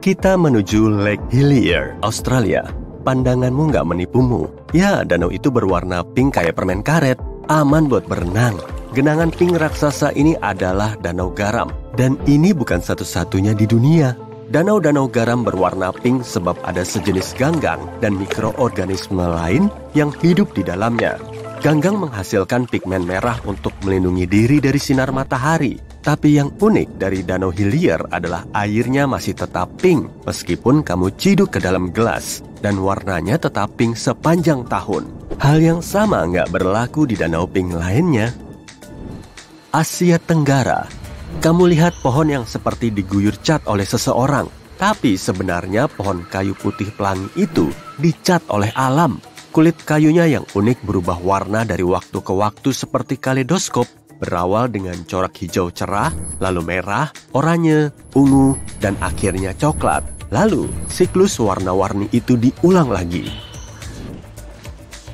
Kita menuju Lake Hillier, Australia. Pandanganmu nggak menipumu. Ya, danau itu berwarna pink kayak permen karet. Aman buat berenang. Genangan pink raksasa ini adalah danau garam. Dan ini bukan satu-satunya di dunia. Danau-danau garam berwarna pink sebab ada sejenis ganggang dan mikroorganisme lain yang hidup di dalamnya. Ganggang menghasilkan pigmen merah untuk melindungi diri dari sinar matahari. Tapi yang unik dari Danau Hillier adalah airnya masih tetap pink meskipun kamu ciduk ke dalam gelas. Dan warnanya tetap pink sepanjang tahun. Hal yang sama nggak berlaku di danau pink lainnya. Asia Tenggara. Kamu lihat pohon yang seperti diguyur cat oleh seseorang. Tapi sebenarnya pohon kayu putih pelangi itu dicat oleh alam. Kulit kayunya yang unik berubah warna dari waktu ke waktu seperti kaleidoskop. Berawal dengan corak hijau cerah, lalu merah, oranye, ungu, dan akhirnya coklat. Lalu, siklus warna-warni itu diulang lagi.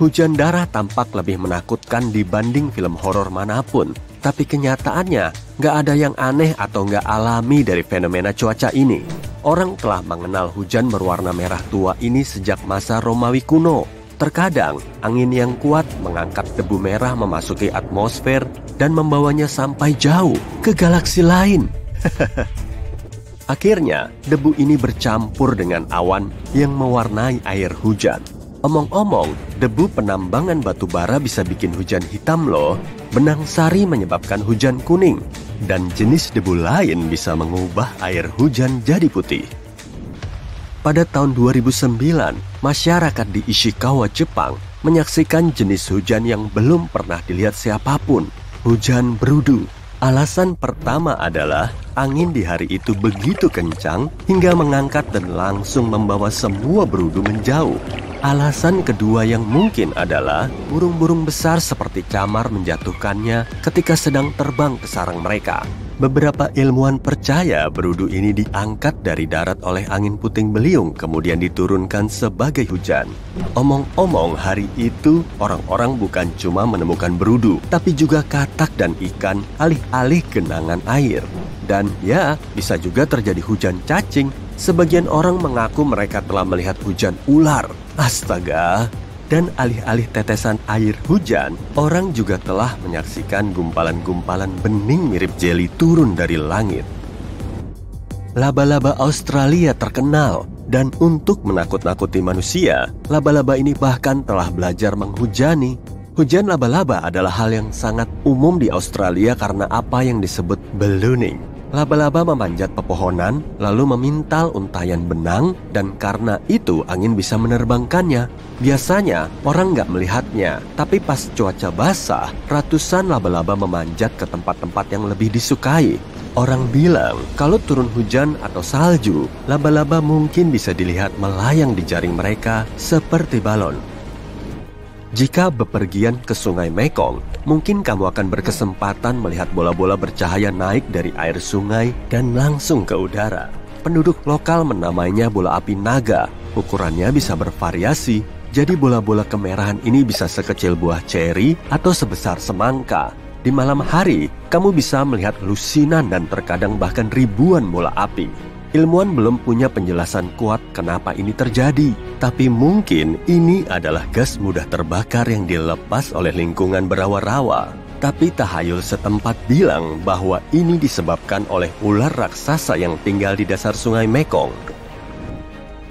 Hujan darah tampak lebih menakutkan dibanding film horor manapun. Tapi kenyataannya, nggak ada yang aneh atau nggak alami dari fenomena cuaca ini. Orang telah mengenal hujan berwarna merah tua ini sejak masa Romawi kuno. Terkadang, angin yang kuat mengangkat debu merah memasuki atmosfer dan membawanya sampai jauh ke galaksi lain. Akhirnya, debu ini bercampur dengan awan yang mewarnai air hujan. Omong-omong, debu penambangan batu bara bisa bikin hujan hitam loh. Benang sari menyebabkan hujan kuning. Dan jenis debu lain bisa mengubah air hujan jadi putih. Pada tahun 2009, masyarakat di Ishikawa, Jepang menyaksikan jenis hujan yang belum pernah dilihat siapapun. Hujan berudu. Alasan pertama adalah angin di hari itu begitu kencang hingga mengangkat dan langsung membawa semua berudu menjauh. Alasan kedua yang mungkin adalah burung-burung besar seperti camar menjatuhkannya ketika sedang terbang ke sarang mereka. Beberapa ilmuwan percaya berudu ini diangkat dari darat oleh angin puting beliung kemudian diturunkan sebagai hujan. Omong-omong, hari itu orang-orang bukan cuma menemukan berudu, tapi juga katak dan ikan alih-alih genangan air. Dan ya, bisa juga terjadi hujan cacing. Sebagian orang mengaku mereka telah melihat hujan ular. Astaga! Dan alih-alih tetesan air hujan, orang juga telah menyaksikan gumpalan-gumpalan bening mirip jeli turun dari langit. Laba-laba Australia terkenal, dan untuk menakut-nakuti manusia, laba-laba ini bahkan telah belajar menghujani. Hujan laba-laba adalah hal yang sangat umum di Australia karena apa yang disebut ballooning. Laba-laba memanjat pepohonan, lalu memintal untayan benang, dan karena itu angin bisa menerbangkannya. Biasanya orang nggak melihatnya, tapi pas cuaca basah, ratusan laba-laba memanjat ke tempat-tempat yang lebih disukai. Orang bilang kalau turun hujan atau salju, laba-laba mungkin bisa dilihat melayang di jaring mereka seperti balon. Jika bepergian ke Sungai Mekong, mungkin kamu akan berkesempatan melihat bola-bola bercahaya naik dari air sungai dan langsung ke udara. Penduduk lokal menamainya bola api naga. Ukurannya bisa bervariasi, jadi bola-bola kemerahan ini bisa sekecil buah ceri atau sebesar semangka. Di malam hari, kamu bisa melihat lusinan dan terkadang bahkan ribuan bola api. Ilmuwan belum punya penjelasan kuat kenapa ini terjadi, tapi mungkin ini adalah gas mudah terbakar yang dilepas oleh lingkungan berawa-rawa. Tapi tahayul setempat bilang bahwa ini disebabkan oleh ular raksasa yang tinggal di dasar Sungai Mekong.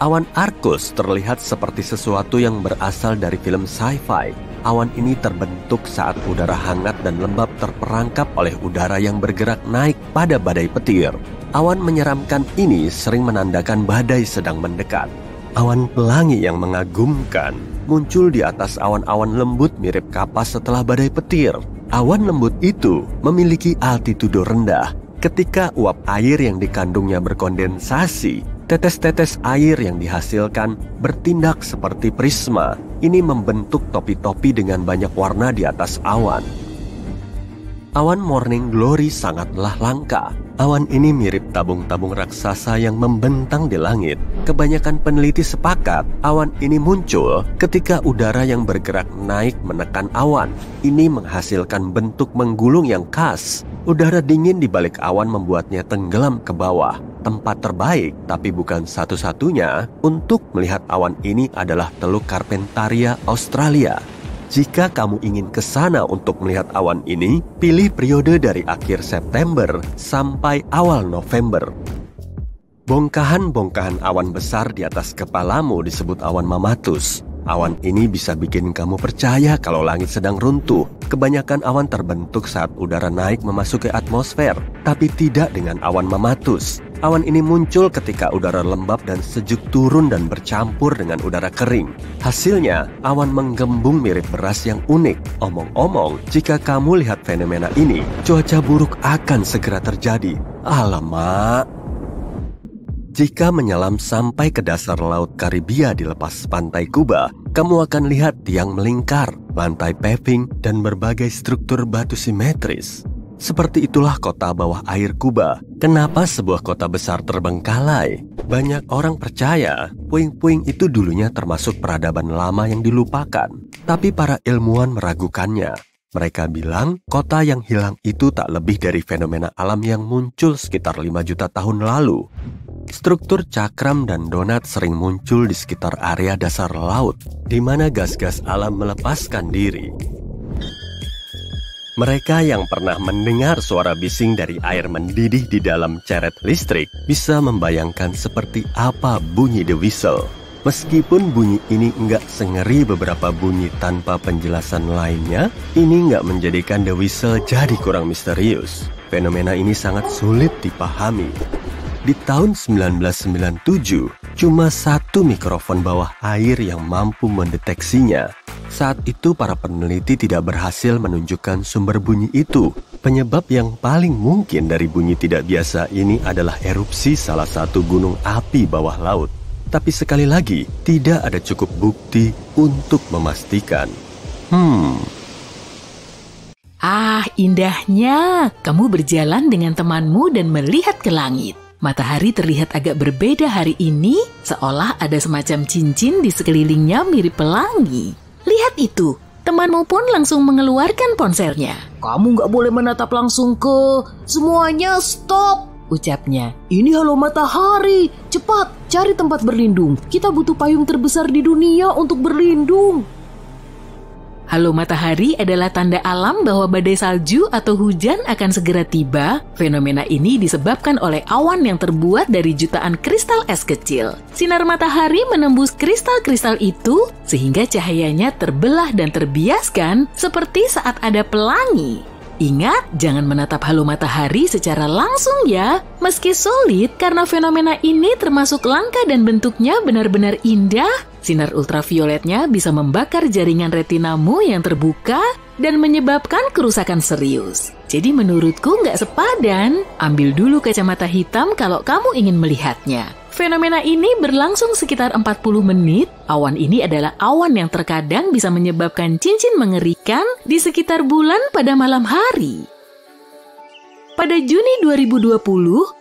Awan Arcus terlihat seperti sesuatu yang berasal dari film sci-fi. Awan ini terbentuk saat udara hangat dan lembab terperangkap oleh udara yang bergerak naik pada badai petir. Awan menyeramkan ini sering menandakan badai sedang mendekat. Awan pelangi yang mengagumkan muncul di atas awan-awan lembut mirip kapas setelah badai petir. Awan lembut itu memiliki altitudo rendah. Ketika uap air yang dikandungnya berkondensasi, tetes-tetes air yang dihasilkan bertindak seperti prisma. Ini membentuk topi-topi dengan banyak warna di atas awan. Awan Morning Glory sangatlah langka. Awan ini mirip tabung-tabung raksasa yang membentang di langit. Kebanyakan peneliti sepakat awan ini muncul ketika udara yang bergerak naik menekan awan. Ini menghasilkan bentuk menggulung yang khas. Udara dingin di balik awan membuatnya tenggelam ke bawah. Tempat terbaik, tapi bukan satu-satunya, untuk melihat awan ini adalah Teluk Carpentaria, Australia. Jika kamu ingin ke sana untuk melihat awan ini, pilih periode dari akhir September sampai awal November. Bongkahan-bongkahan awan besar di atas kepalamu disebut awan mamatus. Awan ini bisa bikin kamu percaya kalau langit sedang runtuh. Kebanyakan awan terbentuk saat udara naik memasuki atmosfer, tapi tidak dengan awan mamatus. Awan ini muncul ketika udara lembab dan sejuk turun dan bercampur dengan udara kering. Hasilnya, awan menggembung mirip beras yang unik. Omong-omong, jika kamu lihat fenomena ini, cuaca buruk akan segera terjadi. Alamak! Jika menyelam sampai ke dasar Laut Karibia di lepas pantai Kuba, kamu akan lihat tiang melingkar, lantai paving, dan berbagai struktur batu simetris. Seperti itulah kota bawah air Kuba. Kenapa sebuah kota besar terbengkalai? Banyak orang percaya puing-puing itu dulunya termasuk peradaban lama yang dilupakan. Tapi para ilmuwan meragukannya. Mereka bilang kota yang hilang itu tak lebih dari fenomena alam yang muncul sekitar 5 juta tahun lalu. Struktur cakram dan donat sering muncul di sekitar area dasar laut, di mana gas-gas alam melepaskan diri. Mereka yang pernah mendengar suara bising dari air mendidih di dalam ceret listrik bisa membayangkan seperti apa bunyi the whistle. Meskipun bunyi ini nggak sengeri beberapa bunyi tanpa penjelasan lainnya, ini nggak menjadikan the whistle jadi kurang misterius. Fenomena ini sangat sulit dipahami. Di tahun 1997, cuma satu mikrofon bawah air yang mampu mendeteksinya. Saat itu para peneliti tidak berhasil menunjukkan sumber bunyi itu. Penyebab yang paling mungkin dari bunyi tidak biasa ini adalah erupsi salah satu gunung api bawah laut. Tapi sekali lagi, tidak ada cukup bukti untuk memastikan. Ah, indahnya. Kamu berjalan dengan temanmu dan melihat ke langit. Matahari terlihat agak berbeda hari ini, seolah ada semacam cincin di sekelilingnya mirip pelangi. Lihat itu, temanmu pun langsung mengeluarkan ponselnya. Kamu nggak boleh menatap langsung ke... Semuanya stop! ucapnya. "Ini halo matahari, cepat cari tempat berlindung. Kita butuh payung terbesar di dunia untuk berlindung." Halo matahari adalah tanda alam bahwa badai salju atau hujan akan segera tiba. Fenomena ini disebabkan oleh awan yang terbuat dari jutaan kristal es kecil. Sinar matahari menembus kristal-kristal itu sehingga cahayanya terbelah dan terbiaskan seperti saat ada pelangi. Ingat, jangan menatap halo matahari secara langsung ya. Meski sulit, karena fenomena ini termasuk langka dan bentuknya benar-benar indah, sinar ultravioletnya bisa membakar jaringan retinamu yang terbuka dan menyebabkan kerusakan serius. Jadi menurutku nggak sepadan. Ambil dulu kacamata hitam kalau kamu ingin melihatnya. Fenomena ini berlangsung sekitar 40 menit. Awan ini adalah awan yang terkadang bisa menyebabkan cincin mengerikan di sekitar bulan pada malam hari. Pada Juni 2020,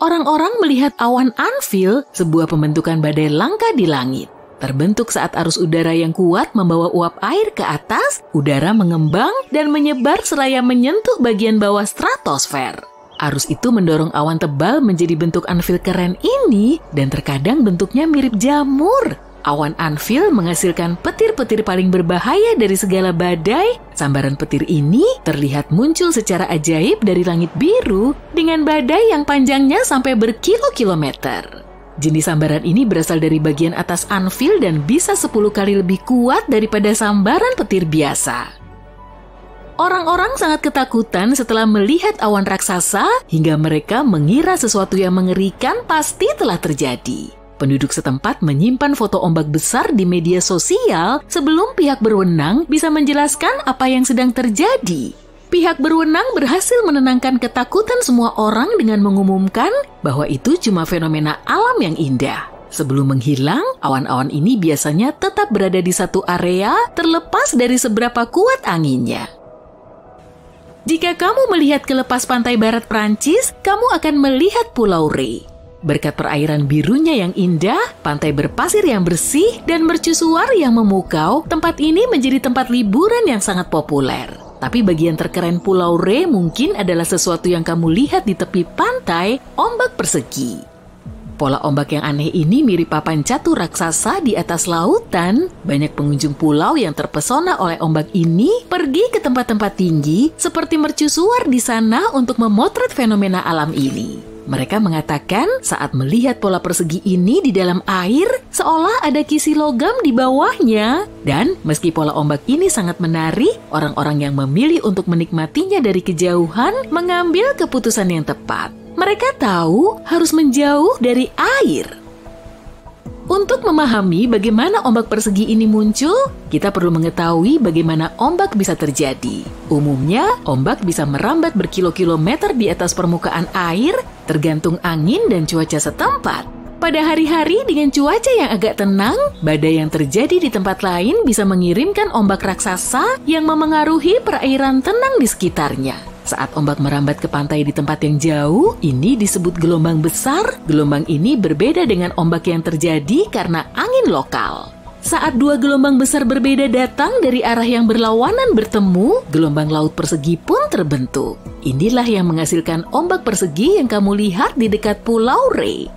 orang-orang melihat awan Anvil, sebuah pembentukan badai langka di langit. Terbentuk saat arus udara yang kuat membawa uap air ke atas, udara mengembang dan menyebar seraya menyentuh bagian bawah stratosfer. Arus itu mendorong awan tebal menjadi bentuk Anvil keren ini dan terkadang bentuknya mirip jamur. Awan Anvil menghasilkan petir-petir paling berbahaya dari segala badai. Sambaran petir ini terlihat muncul secara ajaib dari langit biru dengan badai yang panjangnya sampai berkilo-kilometer. Jenis sambaran ini berasal dari bagian atas Anvil dan bisa 10 kali lebih kuat daripada sambaran petir biasa. Orang-orang sangat ketakutan setelah melihat awan raksasa hingga mereka mengira sesuatu yang mengerikan pasti telah terjadi. Penduduk setempat menyimpan foto ombak besar di media sosial sebelum pihak berwenang bisa menjelaskan apa yang sedang terjadi. Pihak berwenang berhasil menenangkan ketakutan semua orang dengan mengumumkan bahwa itu cuma fenomena alam yang indah. Sebelum menghilang, awan-awan ini biasanya tetap berada di satu area terlepas dari seberapa kuat anginnya. Jika kamu melihat ke lepas pantai barat Prancis, kamu akan melihat Pulau Ré. Berkat perairan birunya yang indah, pantai berpasir yang bersih, dan mercusuar yang memukau, tempat ini menjadi tempat liburan yang sangat populer. Tapi bagian terkeren Pulau Ré mungkin adalah sesuatu yang kamu lihat di tepi pantai, ombak persegi. Pola ombak yang aneh ini mirip papan catur raksasa di atas lautan. Banyak pengunjung pulau yang terpesona oleh ombak ini pergi ke tempat-tempat tinggi seperti mercusuar di sana untuk memotret fenomena alam ini. Mereka mengatakan saat melihat pola persegi ini di dalam air, seolah ada kisi logam di bawahnya. Dan meski pola ombak ini sangat menarik, orang-orang yang memilih untuk menikmatinya dari kejauhan mengambil keputusan yang tepat. Mereka tahu harus menjauh dari air. Untuk memahami bagaimana ombak persegi ini muncul, kita perlu mengetahui bagaimana ombak bisa terjadi. Umumnya, ombak bisa merambat berkilo-kilometer di atas permukaan air, tergantung angin dan cuaca setempat. Pada hari-hari dengan cuaca yang agak tenang, badai yang terjadi di tempat lain bisa mengirimkan ombak raksasa yang memengaruhi perairan tenang di sekitarnya. Saat ombak merambat ke pantai di tempat yang jauh, ini disebut gelombang besar. Gelombang ini berbeda dengan ombak yang terjadi karena angin lokal. Saat dua gelombang besar berbeda datang dari arah yang berlawanan bertemu, gelombang laut persegi pun terbentuk. Inilah yang menghasilkan ombak persegi yang kamu lihat di dekat Pulau Ré.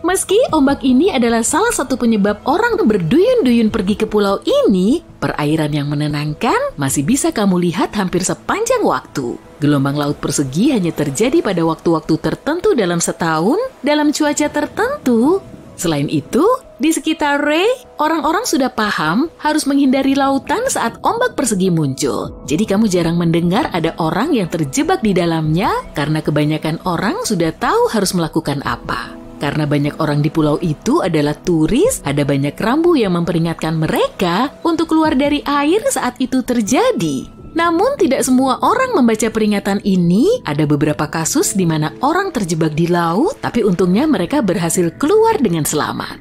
Meski ombak ini adalah salah satu penyebab orang berduyun-duyun pergi ke pulau ini, perairan yang menenangkan masih bisa kamu lihat hampir sepanjang waktu. Gelombang laut persegi hanya terjadi pada waktu-waktu tertentu dalam setahun, dalam cuaca tertentu. Selain itu, di sekitar Ré, orang-orang sudah paham harus menghindari lautan saat ombak persegi muncul. Jadi kamu jarang mendengar ada orang yang terjebak di dalamnya karena kebanyakan orang sudah tahu harus melakukan apa. Karena banyak orang di pulau itu adalah turis, ada banyak rambu yang memperingatkan mereka untuk keluar dari air saat itu terjadi. Namun tidak semua orang membaca peringatan ini. Ada beberapa kasus di mana orang terjebak di laut, tapi untungnya mereka berhasil keluar dengan selamat.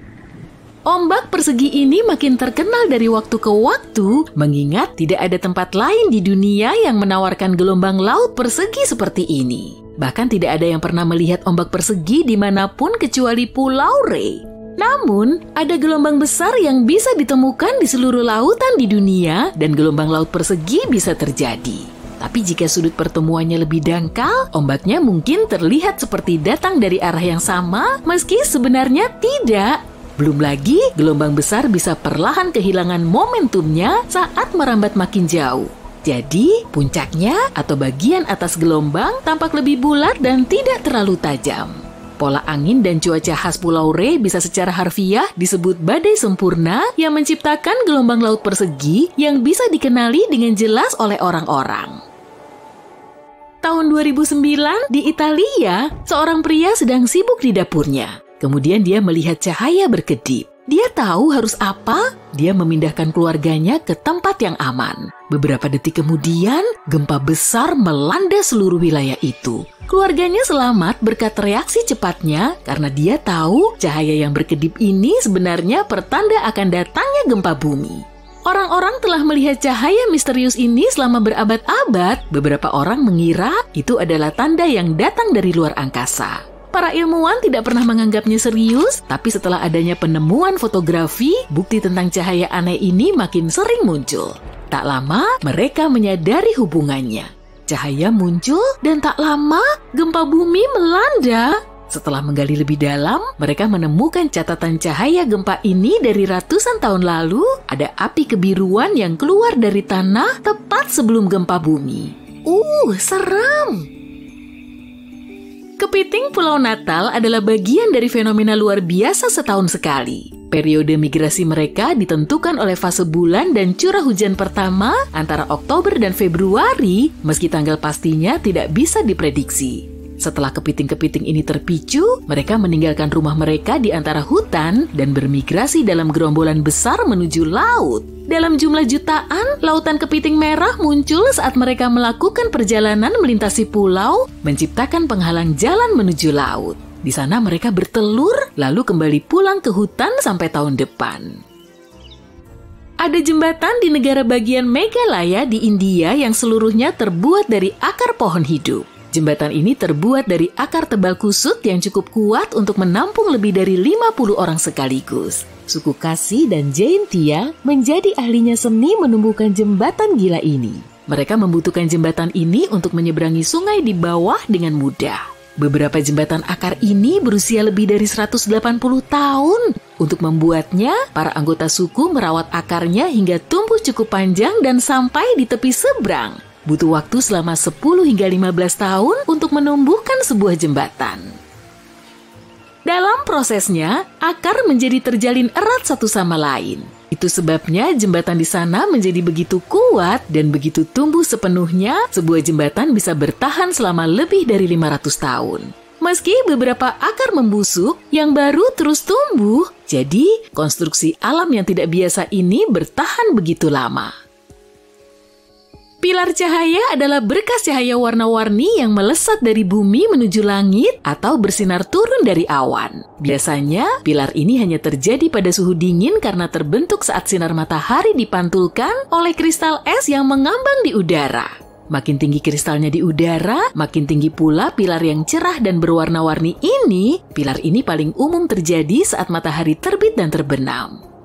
Ombak persegi ini makin terkenal dari waktu ke waktu, mengingat tidak ada tempat lain di dunia yang menawarkan gelombang laut persegi seperti ini. Bahkan tidak ada yang pernah melihat ombak persegi dimanapun kecuali Pulau Ré. Namun, ada gelombang besar yang bisa ditemukan di seluruh lautan di dunia dan gelombang laut persegi bisa terjadi. Tapi jika sudut pertemuannya lebih dangkal, ombaknya mungkin terlihat seperti datang dari arah yang sama, meski sebenarnya tidak. Belum lagi, gelombang besar bisa perlahan kehilangan momentumnya saat merambat makin jauh. Jadi, puncaknya atau bagian atas gelombang tampak lebih bulat dan tidak terlalu tajam. Pola angin dan cuaca khas Pulau Re bisa secara harfiah disebut badai sempurna yang menciptakan gelombang laut persegi yang bisa dikenali dengan jelas oleh orang-orang. Tahun 2009, di Italia, seorang pria sedang sibuk di dapurnya. Kemudian dia melihat cahaya berkedip. Dia tahu harus apa? Dia memindahkan keluarganya ke tempat yang aman. Beberapa detik kemudian, gempa besar melanda seluruh wilayah itu. Keluarganya selamat berkat reaksi cepatnya karena dia tahu cahaya yang berkedip ini sebenarnya pertanda akan datangnya gempa bumi. Orang-orang telah melihat cahaya misterius ini selama berabad-abad. Beberapa orang mengira itu adalah tanda yang datang dari luar angkasa. Para ilmuwan tidak pernah menganggapnya serius, tapi setelah adanya penemuan fotografi, bukti tentang cahaya aneh ini makin sering muncul. Tak lama, mereka menyadari hubungannya. Cahaya muncul dan tak lama, gempa bumi melanda. Setelah menggali lebih dalam, mereka menemukan catatan cahaya gempa ini dari ratusan tahun lalu. Ada api kebiruan yang keluar dari tanah tepat sebelum gempa bumi. Seram! Kepiting Pulau Natal adalah bagian dari fenomena luar biasa setahun sekali. Periode migrasi mereka ditentukan oleh fase bulan dan curah hujan pertama antara Oktober dan Februari, meski tanggal pastinya tidak bisa diprediksi. Setelah kepiting-kepiting ini terpicu, mereka meninggalkan rumah mereka di antara hutan dan bermigrasi dalam gerombolan besar menuju laut. Dalam jumlah jutaan, lautan kepiting merah muncul saat mereka melakukan perjalanan melintasi pulau, menciptakan penghalang jalan menuju laut. Di sana mereka bertelur, lalu kembali pulang ke hutan sampai tahun depan. Ada jembatan di negara bagian Meghalaya di India yang seluruhnya terbuat dari akar pohon hidup. Jembatan ini terbuat dari akar tebal kusut yang cukup kuat untuk menampung lebih dari 50 orang sekaligus. Suku Khasi dan Jaintia menjadi ahlinya seni menumbuhkan jembatan gila ini. Mereka membutuhkan jembatan ini untuk menyeberangi sungai di bawah dengan mudah. Beberapa jembatan akar ini berusia lebih dari 180 tahun. Untuk membuatnya, para anggota suku merawat akarnya hingga tumbuh cukup panjang dan sampai di tepi seberang. Butuh waktu selama 10 hingga 15 tahun untuk menumbuhkan sebuah jembatan. Dalam prosesnya, akar menjadi terjalin erat satu sama lain. Itu sebabnya jembatan di sana menjadi begitu kuat dan begitu tumbuh sepenuhnya, sebuah jembatan bisa bertahan selama lebih dari 500 tahun. Meski beberapa akar membusuk, yang baru terus tumbuh, jadi konstruksi alam yang tidak biasa ini bertahan begitu lama. Pilar cahaya adalah berkas cahaya warna-warni yang melesat dari bumi menuju langit atau bersinar turun dari awan. Biasanya, pilar ini hanya terjadi pada suhu dingin karena terbentuk saat sinar matahari dipantulkan oleh kristal es yang mengambang di udara. Makin tinggi kristalnya di udara, makin tinggi pula pilar yang cerah dan berwarna-warni ini. Pilar ini paling umum terjadi saat matahari terbit dan terbenam.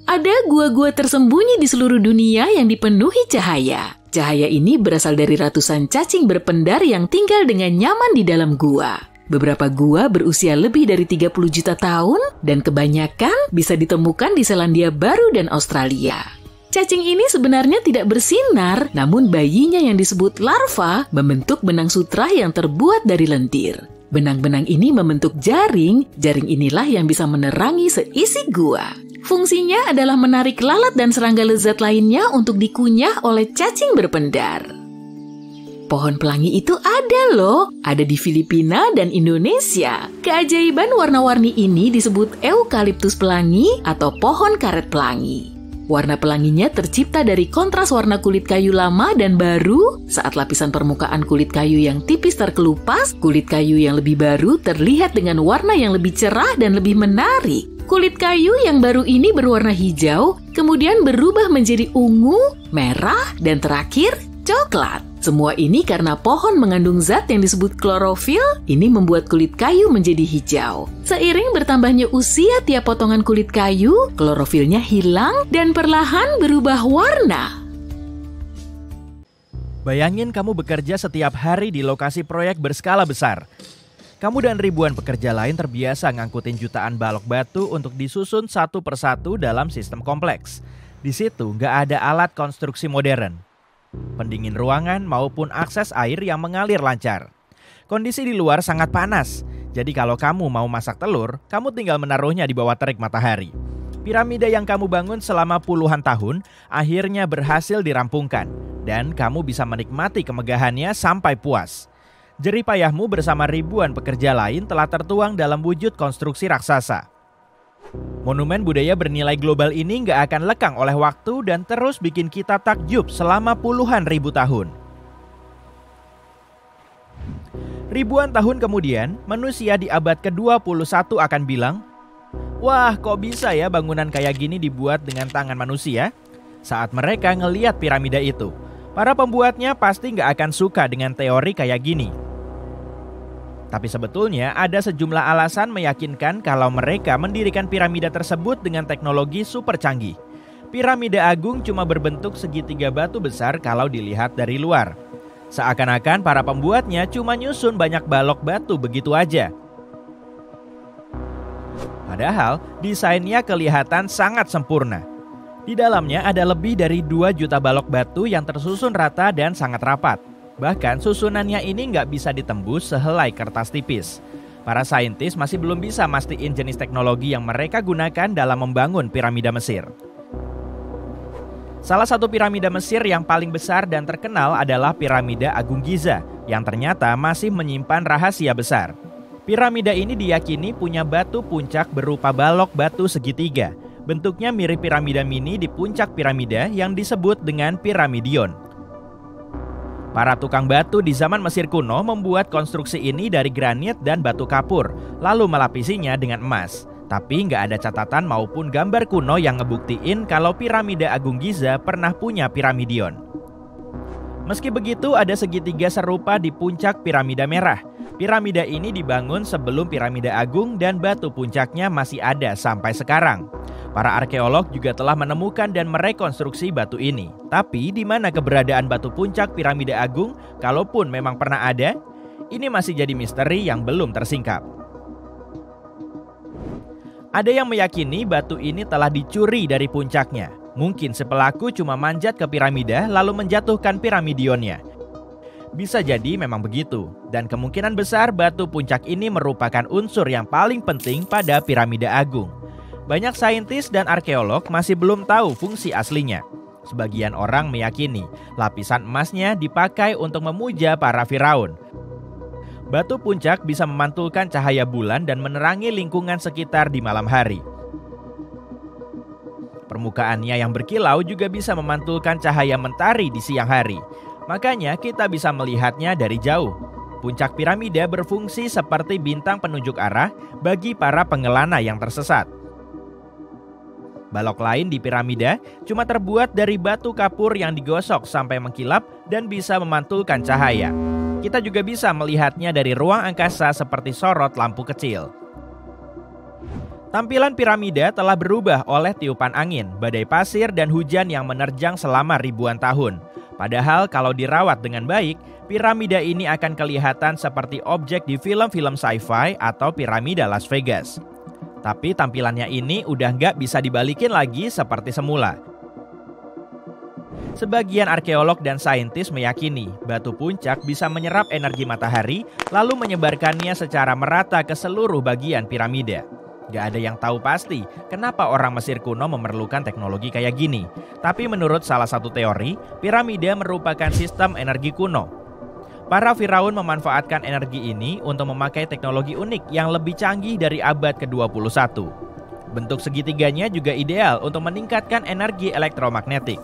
Ada gua-gua tersembunyi di seluruh dunia yang dipenuhi cahaya. Cahaya ini berasal dari ratusan cacing berpendar yang tinggal dengan nyaman di dalam gua. Beberapa gua berusia lebih dari 30 juta tahun dan kebanyakan bisa ditemukan di Selandia Baru dan Australia. Cacing ini sebenarnya tidak bersinar, namun bayinya yang disebut larva membentuk benang sutra yang terbuat dari lendir. Benang-benang ini membentuk jaring inilah yang bisa menerangi seisi gua. Fungsinya adalah menarik lalat dan serangga lezat lainnya untuk dikunyah oleh cacing berpendar. Pohon pelangi itu ada di Filipina dan Indonesia. Keajaiban warna-warni ini disebut eukaliptus pelangi atau pohon karet pelangi. Warna pelanginya tercipta dari kontras warna kulit kayu lama dan baru. Saat lapisan permukaan kulit kayu yang tipis terkelupas, kulit kayu yang lebih baru terlihat dengan warna yang lebih cerah dan lebih menarik. Kulit kayu yang baru ini berwarna hijau, kemudian berubah menjadi ungu, merah, dan terakhir coklat. Semua ini karena pohon mengandung zat yang disebut klorofil, ini membuat kulit kayu menjadi hijau. Seiring bertambahnya usia tiap potongan kulit kayu, klorofilnya hilang dan perlahan berubah warna. Bayangin kamu bekerja setiap hari di lokasi proyek berskala besar. Kamu dan ribuan pekerja lain terbiasa ngangkutin jutaan balok batu untuk disusun satu persatu dalam sistem kompleks. Di situ nggak ada alat konstruksi modern, pendingin ruangan maupun akses air yang mengalir lancar. Kondisi di luar sangat panas, jadi kalau kamu mau masak telur, kamu tinggal menaruhnya di bawah terik matahari. Piramida yang kamu bangun selama puluhan tahun akhirnya berhasil dirampungkan, dan kamu bisa menikmati kemegahannya sampai puas. Jerih payahmu bersama ribuan pekerja lain telah tertuang dalam wujud konstruksi raksasa. Monumen budaya bernilai global ini nggak akan lekang oleh waktu dan terus bikin kita takjub selama puluhan ribu tahun. Ribuan tahun kemudian, manusia di abad ke-21 akan bilang, "Wah, kok bisa ya bangunan kayak gini dibuat dengan tangan manusia?" Saat mereka ngeliat piramida itu, para pembuatnya pasti nggak akan suka dengan teori kayak gini. Tapi sebetulnya ada sejumlah alasan meyakinkan kalau mereka mendirikan piramida tersebut dengan teknologi super canggih. Piramida agung cuma berbentuk segitiga batu besar kalau dilihat dari luar. Seakan-akan para pembuatnya cuma nyusun banyak balok batu begitu aja. Padahal desainnya kelihatan sangat sempurna. Di dalamnya ada lebih dari 2 juta balok batu yang tersusun rata dan sangat rapat. Bahkan susunannya ini nggak bisa ditembus sehelai kertas tipis. Para saintis masih belum bisa mastiin jenis teknologi yang mereka gunakan dalam membangun piramida Mesir. Salah satu piramida Mesir yang paling besar dan terkenal adalah Piramida Agung Giza, yang ternyata masih menyimpan rahasia besar. Piramida ini diyakini punya batu puncak berupa balok batu segitiga. Bentuknya mirip piramida mini di puncak piramida yang disebut dengan Piramidion. Para tukang batu di zaman Mesir kuno membuat konstruksi ini dari granit dan batu kapur, lalu melapisinya dengan emas. Tapi nggak ada catatan maupun gambar kuno yang ngebuktiin kalau piramida Agung Giza pernah punya Piramidion. Meski begitu, ada segitiga serupa di puncak piramida merah. Piramida ini dibangun sebelum piramida agung dan batu puncaknya masih ada sampai sekarang. Para arkeolog juga telah menemukan dan merekonstruksi batu ini. Tapi di mana keberadaan batu puncak piramida agung, kalaupun memang pernah ada, ini masih jadi misteri yang belum tersingkap. Ada yang meyakini batu ini telah dicuri dari puncaknya. Mungkin si pelaku cuma manjat ke piramida lalu menjatuhkan piramidionnya. Bisa jadi memang begitu, dan kemungkinan besar batu puncak ini merupakan unsur yang paling penting pada piramida agung. Banyak saintis dan arkeolog masih belum tahu fungsi aslinya. Sebagian orang meyakini lapisan emasnya dipakai untuk memuja para firaun. Batu puncak bisa memantulkan cahaya bulan dan menerangi lingkungan sekitar di malam hari. Permukaannya yang berkilau juga bisa memantulkan cahaya mentari di siang hari. Makanya kita bisa melihatnya dari jauh. Puncak piramida berfungsi seperti bintang penunjuk arah bagi para pengelana yang tersesat. Balok lain di piramida cuma terbuat dari batu kapur yang digosok sampai mengkilap dan bisa memantulkan cahaya. Kita juga bisa melihatnya dari ruang angkasa seperti sorot lampu kecil. Tampilan piramida telah berubah oleh tiupan angin, badai pasir, dan hujan yang menerjang selama ribuan tahun. Padahal kalau dirawat dengan baik, piramida ini akan kelihatan seperti objek di film-film sci-fi atau piramida Las Vegas. Tapi tampilannya ini udah nggak bisa dibalikin lagi seperti semula. Sebagian arkeolog dan saintis meyakini batu puncak bisa menyerap energi matahari lalu menyebarkannya secara merata ke seluruh bagian piramida. Gak ada yang tahu pasti kenapa orang Mesir kuno memerlukan teknologi kayak gini. Tapi menurut salah satu teori, piramida merupakan sistem energi kuno. Para firaun memanfaatkan energi ini untuk memakai teknologi unik yang lebih canggih dari abad ke-21. Bentuk segitiganya juga ideal untuk meningkatkan energi elektromagnetik.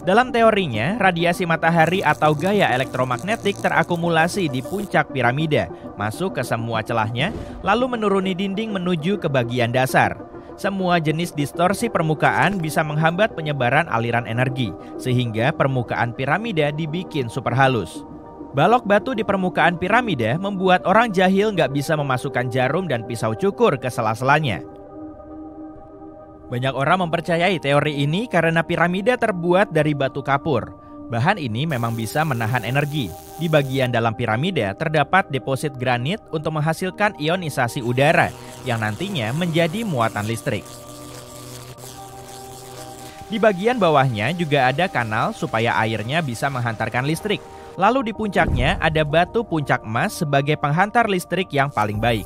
Dalam teorinya, radiasi matahari atau gaya elektromagnetik terakumulasi di puncak piramida, masuk ke semua celahnya, lalu menuruni dinding menuju ke bagian dasar. Semua jenis distorsi permukaan bisa menghambat penyebaran aliran energi, sehingga permukaan piramida dibikin super halus. Balok batu di permukaan piramida membuat orang jahil nggak bisa memasukkan jarum dan pisau cukur ke sela-selanya. Banyak orang mempercayai teori ini karena piramida terbuat dari batu kapur. Bahan ini memang bisa menahan energi. Di bagian dalam piramida terdapat deposit granit untuk menghasilkan ionisasi udara yang nantinya menjadi muatan listrik. Di bagian bawahnya juga ada kanal supaya airnya bisa menghantarkan listrik. Lalu di puncaknya ada batu puncak emas sebagai penghantar listrik yang paling baik.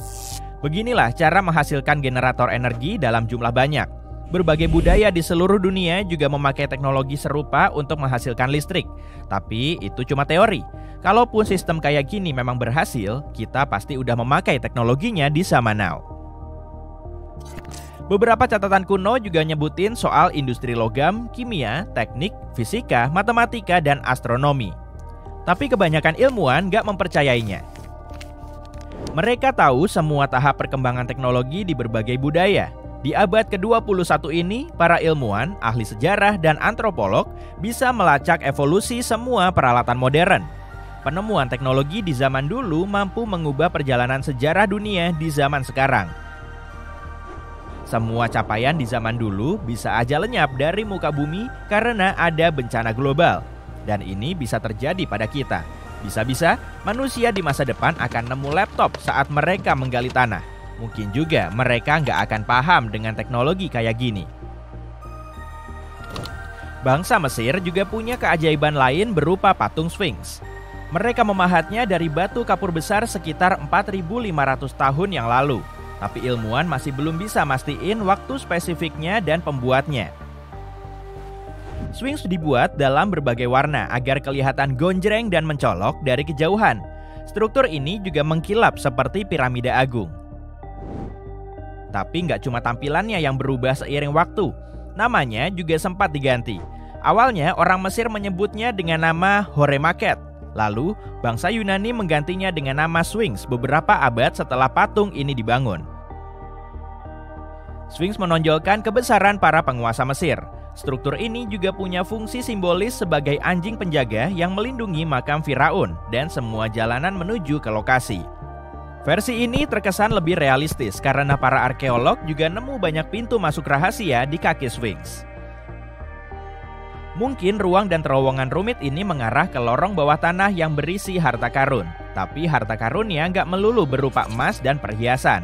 Beginilah cara menghasilkan generator energi dalam jumlah banyak. Berbagai budaya di seluruh dunia juga memakai teknologi serupa untuk menghasilkan listrik. Tapi itu cuma teori. Kalaupun sistem kayak gini memang berhasil, kita pasti udah memakai teknologinya di zaman now. Beberapa catatan kuno juga nyebutin soal industri logam, kimia, teknik, fisika, matematika, dan astronomi. Tapi kebanyakan ilmuwan nggak mempercayainya. Mereka tahu semua tahap perkembangan teknologi di berbagai budaya. Di abad ke-21 ini, para ilmuwan, ahli sejarah, dan antropolog bisa melacak evolusi semua peralatan modern. Penemuan teknologi di zaman dulu mampu mengubah perjalanan sejarah dunia di zaman sekarang. Semua capaian di zaman dulu bisa aja lenyap dari muka bumi karena ada bencana global. Dan ini bisa terjadi pada kita. Bisa-bisa manusia di masa depan akan nemu laptop saat mereka menggali tanah. Mungkin juga mereka nggak akan paham dengan teknologi kayak gini. Bangsa Mesir juga punya keajaiban lain berupa patung Sphinx. Mereka memahatnya dari batu kapur besar sekitar 4.500 tahun yang lalu. Tapi ilmuwan masih belum bisa mastiin waktu spesifiknya dan pembuatnya. Sphinx dibuat dalam berbagai warna agar kelihatan gonjreng dan mencolok dari kejauhan. Struktur ini juga mengkilap seperti piramida agung. Tapi nggak cuma tampilannya yang berubah seiring waktu, namanya juga sempat diganti. Awalnya orang Mesir menyebutnya dengan nama Horemaket. Lalu bangsa Yunani menggantinya dengan nama Sphinx beberapa abad setelah patung ini dibangun. Sphinx menonjolkan kebesaran para penguasa Mesir. Struktur ini juga punya fungsi simbolis sebagai anjing penjaga yang melindungi makam Firaun dan semua jalanan menuju ke lokasi. Versi ini terkesan lebih realistis karena para arkeolog juga nemu banyak pintu masuk rahasia di kaki Sphinx. Mungkin ruang dan terowongan rumit ini mengarah ke lorong bawah tanah yang berisi harta karun. Tapi harta karunnya nggak melulu berupa emas dan perhiasan.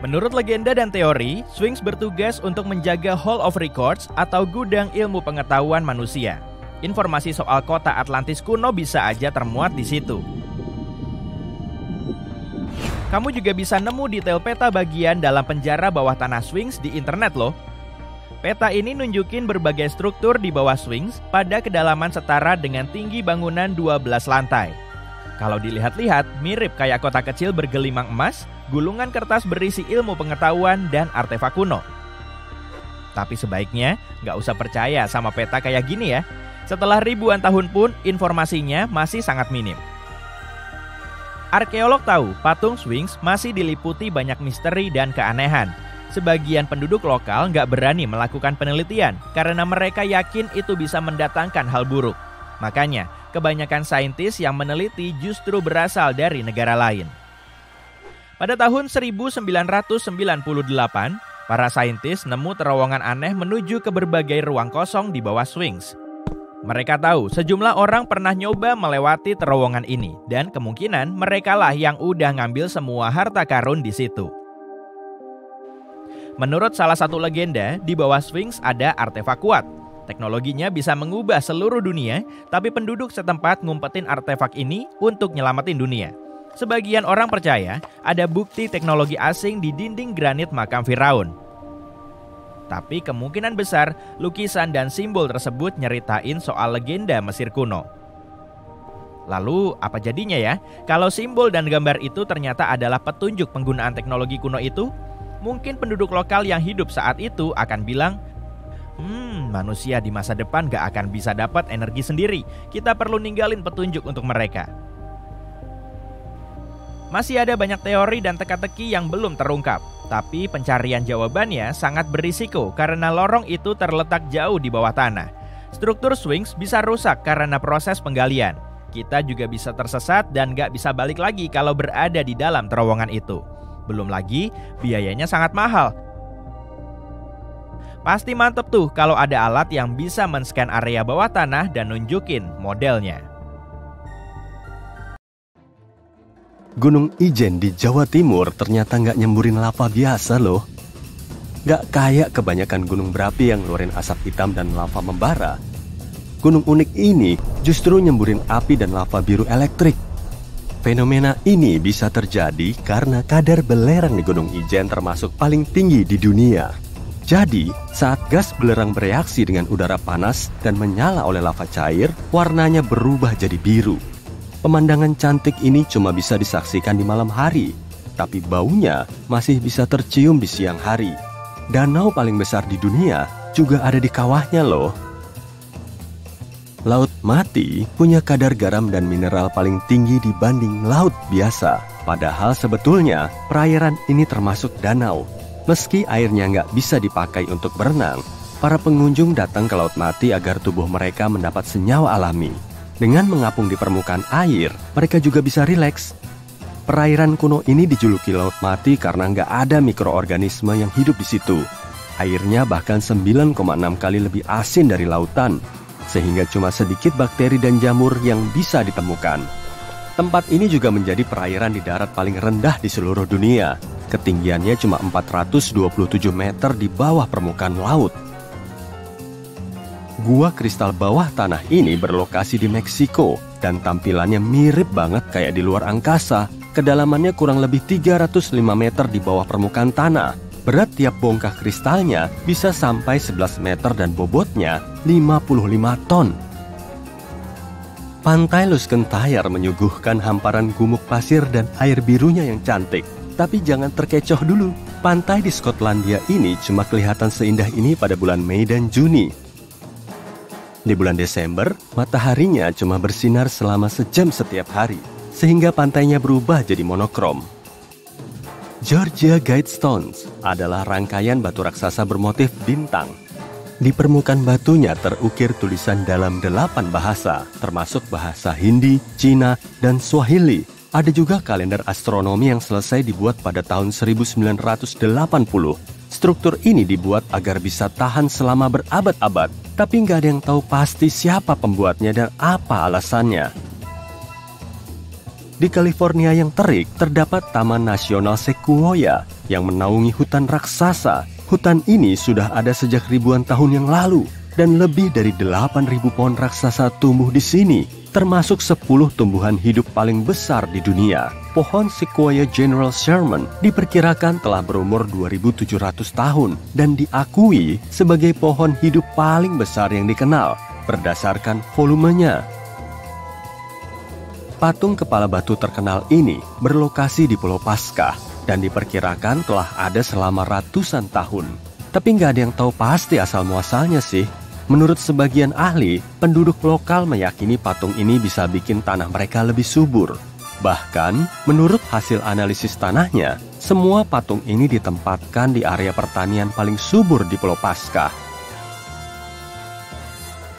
Menurut legenda dan teori, Sphinx bertugas untuk menjaga Hall of Records atau gudang ilmu pengetahuan manusia. Informasi soal kota Atlantis kuno bisa aja termuat di situ. Kamu juga bisa nemu detail peta bagian dalam penjara bawah tanah Sphinx di internet loh. Peta ini nunjukin berbagai struktur di bawah Sphinx pada kedalaman setara dengan tinggi bangunan 12 lantai. Kalau dilihat-lihat, mirip kayak kota kecil bergelimang emas, gulungan kertas berisi ilmu pengetahuan dan artefak kuno. Tapi sebaiknya nggak usah percaya sama peta kayak gini ya. Setelah ribuan tahun pun informasinya masih sangat minim. Arkeolog tahu patung Sphinx masih diliputi banyak misteri dan keanehan. Sebagian penduduk lokal nggak berani melakukan penelitian karena mereka yakin itu bisa mendatangkan hal buruk. Makanya, kebanyakan saintis yang meneliti justru berasal dari negara lain. Pada tahun 1998, para saintis nemu terowongan aneh menuju ke berbagai ruang kosong di bawah Sphinx. Mereka tahu sejumlah orang pernah nyoba melewati terowongan ini dan kemungkinan merekalah yang udah ngambil semua harta karun di situ. Menurut salah satu legenda, di bawah Sphinx ada artefak kuat. Teknologinya bisa mengubah seluruh dunia, tapi penduduk setempat ngumpetin artefak ini untuk nyelamatin dunia. Sebagian orang percaya ada bukti teknologi asing di dinding granit makam Firaun. Tapi kemungkinan besar lukisan dan simbol tersebut nyeritain soal legenda Mesir kuno. Lalu apa jadinya ya? Kalau simbol dan gambar itu ternyata adalah petunjuk penggunaan teknologi kuno itu, mungkin penduduk lokal yang hidup saat itu akan bilang, manusia di masa depan gak akan bisa dapat energi sendiri. Kita perlu ninggalin petunjuk untuk mereka. Masih ada banyak teori dan teka-teki yang belum terungkap. Tapi pencarian jawabannya sangat berisiko karena lorong itu terletak jauh di bawah tanah. Struktur Sphinx bisa rusak karena proses penggalian. Kita juga bisa tersesat dan gak bisa balik lagi kalau berada di dalam terowongan itu. Belum lagi, biayanya sangat mahal. Pasti mantep tuh kalau ada alat yang bisa men-scan area bawah tanah dan nunjukin modelnya. Gunung Ijen di Jawa Timur ternyata nggak nyemburin lava biasa loh. Nggak kayak kebanyakan gunung berapi yang ngeluarin asap hitam dan lava membara. Gunung unik ini justru nyemburin api dan lava biru elektrik. Fenomena ini bisa terjadi karena kadar belerang di Gunung Ijen termasuk paling tinggi di dunia. Jadi, saat gas belerang bereaksi dengan udara panas dan menyala oleh lava cair, warnanya berubah jadi biru. Pemandangan cantik ini cuma bisa disaksikan di malam hari, tapi baunya masih bisa tercium di siang hari. Danau paling besar di dunia juga ada di kawahnya loh. Laut Mati punya kadar garam dan mineral paling tinggi dibanding laut biasa. Padahal sebetulnya perairan ini termasuk danau. Meski airnya nggak bisa dipakai untuk berenang, para pengunjung datang ke Laut Mati agar tubuh mereka mendapat senyawa alami. Dengan mengapung di permukaan air, mereka juga bisa rileks. Perairan kuno ini dijuluki Laut Mati karena nggak ada mikroorganisme yang hidup di situ. Airnya bahkan 9,6 kali lebih asin dari lautan, sehingga cuma sedikit bakteri dan jamur yang bisa ditemukan. Tempat ini juga menjadi perairan di darat paling rendah di seluruh dunia. Ketinggiannya cuma 427 meter di bawah permukaan laut. Gua kristal bawah tanah ini berlokasi di Meksiko dan tampilannya mirip banget kayak di luar angkasa. Kedalamannya kurang lebih 305 meter di bawah permukaan tanah. Berat tiap bongkah kristalnya bisa sampai 11 meter dan bobotnya 55 ton. Pantai Luskentayar menyuguhkan hamparan gumuk pasir dan air birunya yang cantik. Tapi jangan terkecoh dulu, pantai di Skotlandia ini cuma kelihatan seindah ini pada bulan Mei dan Juni. Di bulan Desember, mataharinya cuma bersinar selama sejam setiap hari, sehingga pantainya berubah jadi monokrom. Georgia Guidestones adalah rangkaian batu raksasa bermotif bintang. Di permukaan batunya terukir tulisan dalam 8 bahasa, termasuk bahasa Hindi, Cina, dan Swahili. Ada juga kalender astronomi yang selesai dibuat pada tahun 1980. Struktur ini dibuat agar bisa tahan selama berabad-abad, tapi nggak ada yang tahu pasti siapa pembuatnya dan apa alasannya. Di California yang terik, terdapat Taman Nasional Sequoia yang menaungi hutan raksasa. Hutan ini sudah ada sejak ribuan tahun yang lalu, dan lebih dari 8.000 pohon raksasa tumbuh di sini, termasuk 10 tumbuhan hidup paling besar di dunia. Pohon Sequoia General Sherman diperkirakan telah berumur 2.700 tahun dan diakui sebagai pohon hidup paling besar yang dikenal berdasarkan volumenya. Patung kepala batu terkenal ini berlokasi di Pulau Paskah dan diperkirakan telah ada selama ratusan tahun. Tapi nggak ada yang tahu pasti asal-muasalnya sih. Menurut sebagian ahli, penduduk lokal meyakini patung ini bisa bikin tanah mereka lebih subur. Bahkan, menurut hasil analisis tanahnya, semua patung ini ditempatkan di area pertanian paling subur di Pulau Paskah.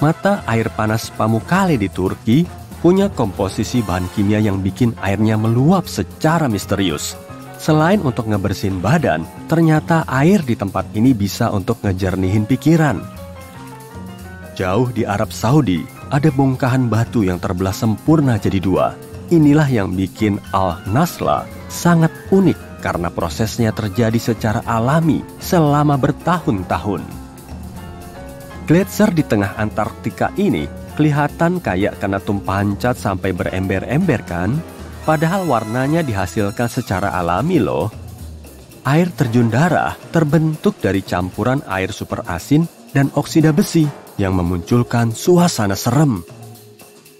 Mata air panas Pamukkale di Turki punya komposisi bahan kimia yang bikin airnya meluap secara misterius. Selain untuk ngebersihin badan, ternyata air di tempat ini bisa untuk ngejernihin pikiran. Jauh di Arab Saudi, ada bongkahan batu yang terbelah sempurna jadi dua. Inilah yang bikin Al-Nasla sangat unik karena prosesnya terjadi secara alami selama bertahun-tahun. Gletser di tengah Antartika ini kelihatan kayak kena tumpahan cat sampai berember-ember kan? Padahal warnanya dihasilkan secara alami loh. Air terjun darah terbentuk dari campuran air super asin dan oksida besi yang memunculkan suasana serem.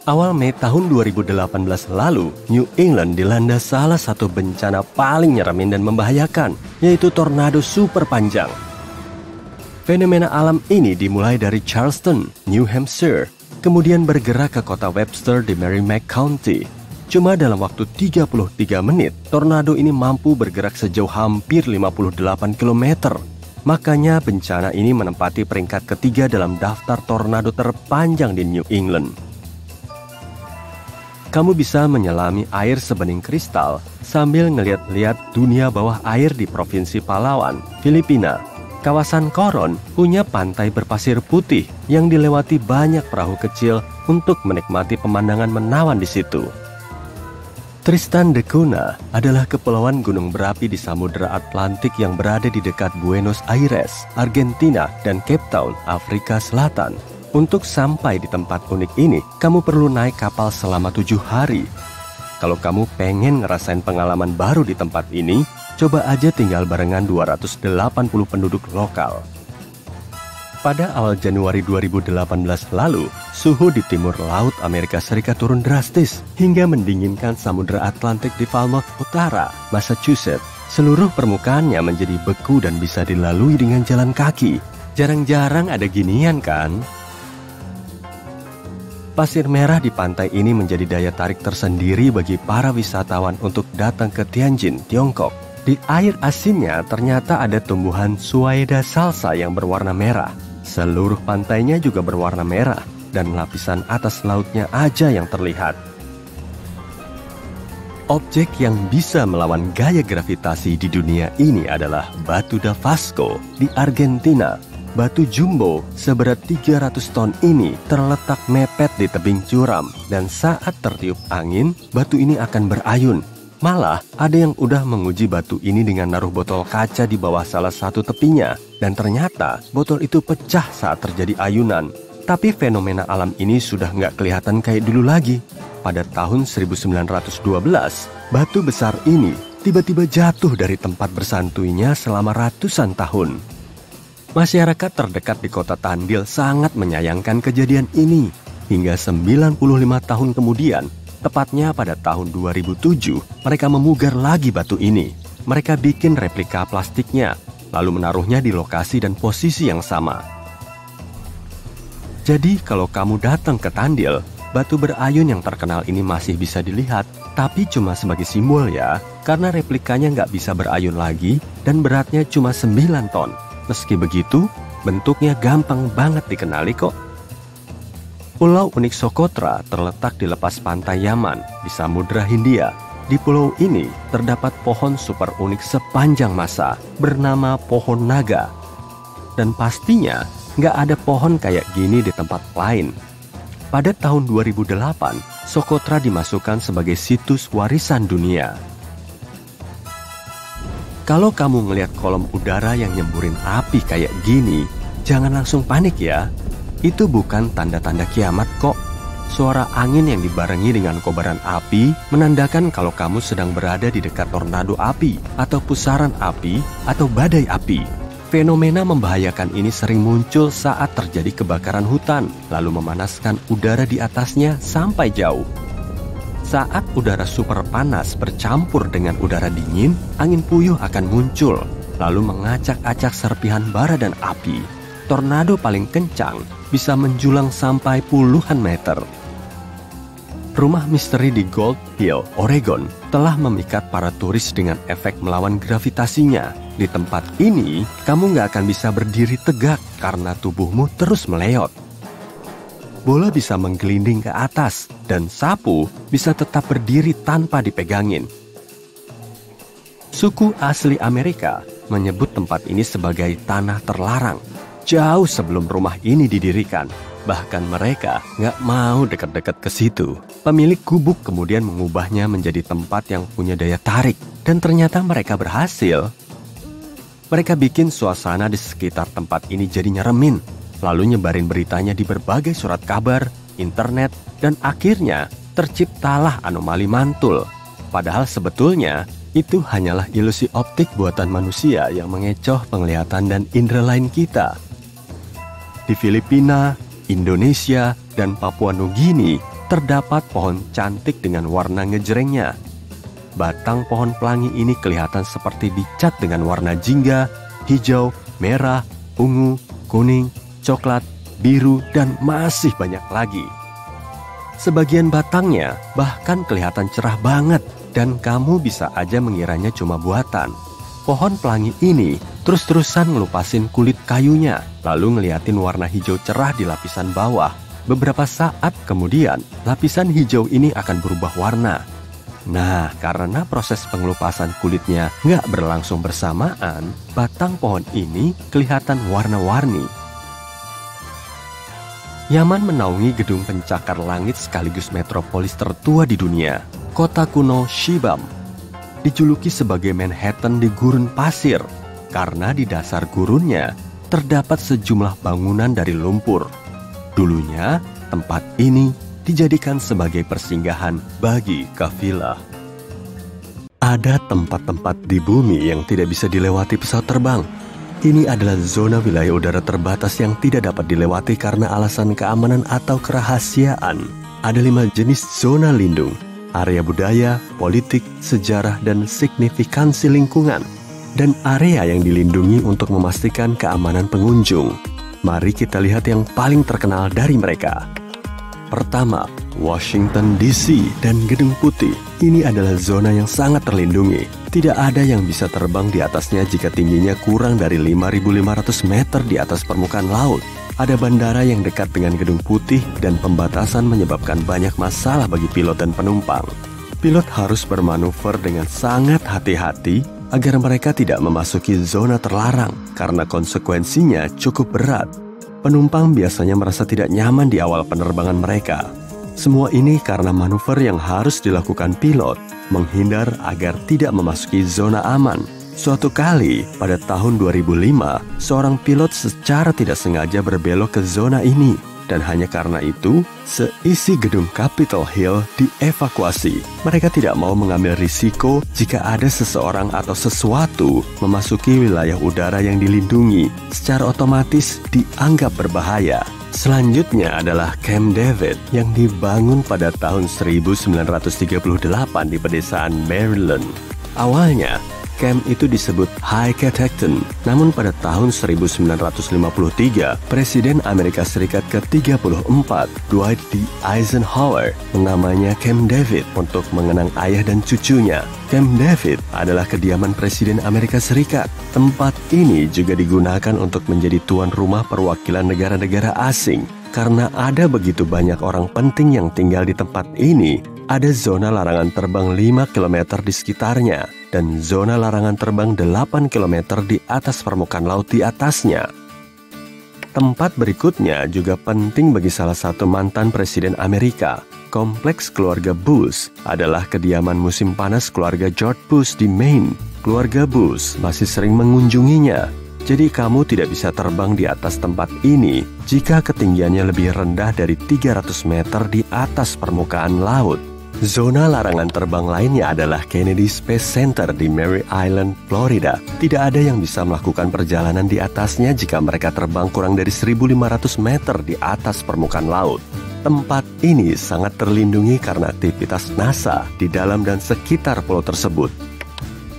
Awal Mei tahun 2018 lalu, New England dilanda salah satu bencana paling nyeremin dan membahayakan, yaitu tornado super panjang. Fenomena alam ini dimulai dari Charleston, New Hampshire, kemudian bergerak ke kota Webster di Merrimack County. Cuma dalam waktu 33 menit, tornado ini mampu bergerak sejauh hampir 58 km. Makanya bencana ini menempati peringkat ketiga dalam daftar tornado terpanjang di New England. Kamu bisa menyelami air sebening kristal sambil ngeliat-liat dunia bawah air di Provinsi Palawan, Filipina. Kawasan Coron punya pantai berpasir putih yang dilewati banyak perahu kecil untuk menikmati pemandangan menawan di situ. Tristan da Cunha adalah kepulauan gunung berapi di Samudra Atlantik yang berada di dekat Buenos Aires, Argentina, dan Cape Town, Afrika Selatan. Untuk sampai di tempat unik ini, kamu perlu naik kapal selama 7 hari. Kalau kamu pengen ngerasain pengalaman baru di tempat ini, coba aja tinggal barengan 280 penduduk lokal. Pada awal Januari 2018 lalu, suhu di timur laut Amerika Serikat turun drastis hingga mendinginkan Samudra Atlantik di Falmouth Utara, Massachusetts. Seluruh permukaannya menjadi beku dan bisa dilalui dengan jalan kaki. Jarang-jarang ada ginian kan? Pasir merah di pantai ini menjadi daya tarik tersendiri bagi para wisatawan untuk datang ke Tianjin, Tiongkok. Di air asinnya ternyata ada tumbuhan Suaeda salsa yang berwarna merah. Seluruh pantainya juga berwarna merah dan lapisan atas lautnya aja yang terlihat. Objek yang bisa melawan gaya gravitasi di dunia ini adalah batu Davasco di Argentina. Batu jumbo seberat 300 ton ini terletak mepet di tebing curam dan saat tertiup angin, batu ini akan berayun. Malah ada yang udah menguji batu ini dengan naruh botol kaca di bawah salah satu tepinya dan ternyata botol itu pecah saat terjadi ayunan. Tapi fenomena alam ini sudah nggak kelihatan kayak dulu lagi. Pada tahun 1912, batu besar ini tiba-tiba jatuh dari tempat bersantuinya selama ratusan tahun. Masyarakat terdekat di kota Tandil sangat menyayangkan kejadian ini. Hingga 95 tahun kemudian, tepatnya pada tahun 2007, mereka memugar lagi batu ini. Mereka bikin replika plastiknya, lalu menaruhnya di lokasi dan posisi yang sama. Jadi kalau kamu datang ke Tandil, batu berayun yang terkenal ini masih bisa dilihat, tapi cuma sebagai simbol ya, karena replikanya nggak bisa berayun lagi dan beratnya cuma 9 ton. Meski begitu, bentuknya gampang banget dikenali kok. Pulau unik Socotra terletak di lepas pantai Yaman di Samudra Hindia. Di pulau ini terdapat pohon super unik sepanjang masa bernama pohon naga. Dan pastinya nggak ada pohon kayak gini di tempat lain. Pada tahun 2008, Socotra dimasukkan sebagai situs warisan dunia. Kalau kamu ngelihat kolom udara yang nyemburin api kayak gini, jangan langsung panik ya. Itu bukan tanda-tanda kiamat kok. Suara angin yang dibarengi dengan kobaran api menandakan kalau kamu sedang berada di dekat tornado api, atau pusaran api, atau badai api. Fenomena membahayakan ini sering muncul saat terjadi kebakaran hutan, lalu memanaskan udara di atasnya sampai jauh. Saat udara super panas bercampur dengan udara dingin, angin puyuh akan muncul, lalu mengacak-acak serpihan bara dan api. Tornado paling kencang bisa menjulang sampai puluhan meter. Rumah misteri di Gold Hill, Oregon, telah memikat para turis dengan efek melawan gravitasinya. Di tempat ini, kamu nggak akan bisa berdiri tegak karena tubuhmu terus meleot. Bola bisa menggelinding ke atas, dan sapu bisa tetap berdiri tanpa dipegangin. Suku asli Amerika menyebut tempat ini sebagai tanah terlarang, jauh sebelum rumah ini didirikan. Bahkan mereka nggak mau dekat-dekat ke situ. Pemilik gubuk kemudian mengubahnya menjadi tempat yang punya daya tarik, dan ternyata mereka berhasil. Mereka bikin suasana di sekitar tempat ini jadi nyeremin, lalu nyebarin beritanya di berbagai surat kabar, internet, dan akhirnya terciptalah anomali mantul. Padahal sebetulnya itu hanyalah ilusi optik buatan manusia yang mengecoh penglihatan dan indera lain kita. Di Filipina, Indonesia, dan Papua Nugini terdapat pohon cantik dengan warna ngejrengnya. Batang pohon pelangi ini kelihatan seperti dicat dengan warna jingga, hijau, merah, ungu, kuning, coklat, biru, dan masih banyak lagi. Sebagian batangnya bahkan kelihatan cerah banget dan kamu bisa aja mengiranya cuma buatan. Pohon pelangi ini terus-terusan ngelupasin kulit kayunya, lalu ngeliatin warna hijau cerah di lapisan bawah. Beberapa saat kemudian, lapisan hijau ini akan berubah warna. Nah, karena proses pengelupasan kulitnya nggak berlangsung bersamaan, batang pohon ini kelihatan warna-warni. Yaman menaungi gedung pencakar langit sekaligus metropolis tertua di dunia, kota kuno Shibam. Dijuluki sebagai Manhattan di gurun pasir, karena di dasar gurunnya terdapat sejumlah bangunan dari lumpur. Dulunya, tempat ini dijadikan sebagai persinggahan bagi kafilah. Ada tempat-tempat di bumi yang tidak bisa dilewati pesawat terbang. Ini adalah zona wilayah udara terbatas yang tidak dapat dilewati karena alasan keamanan atau kerahasiaan. Ada 5 jenis zona lindung: area budaya, politik, sejarah, dan signifikansi lingkungan. Dan area yang dilindungi untuk memastikan keamanan pengunjung. Mari kita lihat yang paling terkenal dari mereka. Pertama, Washington DC dan Gedung Putih. Ini adalah zona yang sangat terlindungi. Tidak ada yang bisa terbang di atasnya jika tingginya kurang dari 5.500 meter di atas permukaan laut. Ada bandara yang dekat dengan Gedung Putih dan pembatasan menyebabkan banyak masalah bagi pilot dan penumpang. Pilot harus bermanuver dengan sangat hati-hati agar mereka tidak memasuki zona terlarang karena konsekuensinya cukup berat. Penumpang biasanya merasa tidak nyaman di awal penerbangan mereka. Semua ini karena manuver yang harus dilakukan pilot menghindar agar tidak memasuki zona aman. Suatu kali pada tahun 2005, seorang pilot secara tidak sengaja berbelok ke zona ini. Dan hanya karena itu, seisi gedung Capitol Hill dievakuasi. Mereka tidak mau mengambil risiko jika ada seseorang atau sesuatu memasuki wilayah udara yang dilindungi. Secara otomatis dianggap berbahaya. Selanjutnya adalah Camp David yang dibangun pada tahun 1938 di pedesaan Maryland. Awalnya, camp itu disebut High Catoctin. Namun pada tahun 1953, Presiden Amerika Serikat ke-34, Dwight D. Eisenhower, menamainya Camp David untuk mengenang ayah dan cucunya. Camp David adalah kediaman Presiden Amerika Serikat. Tempat ini juga digunakan untuk menjadi tuan rumah perwakilan negara-negara asing. Karena ada begitu banyak orang penting yang tinggal di tempat ini, ada zona larangan terbang 5 km di sekitarnya dan zona larangan terbang 8 km di atas permukaan laut di atasnya. Tempat berikutnya juga penting bagi salah satu mantan presiden Amerika. Kompleks keluarga Bush adalah kediaman musim panas keluarga George Bush di Maine. Keluarga Bush masih sering mengunjunginya. Jadi kamu tidak bisa terbang di atas tempat ini jika ketinggiannya lebih rendah dari 300 meter di atas permukaan laut. Zona larangan terbang lainnya adalah Kennedy Space Center di Mare Island, Florida. Tidak ada yang bisa melakukan perjalanan di atasnya jika mereka terbang kurang dari 1.500 meter di atas permukaan laut. Tempat ini sangat terlindungi karena aktivitas NASA di dalam dan sekitar pulau tersebut.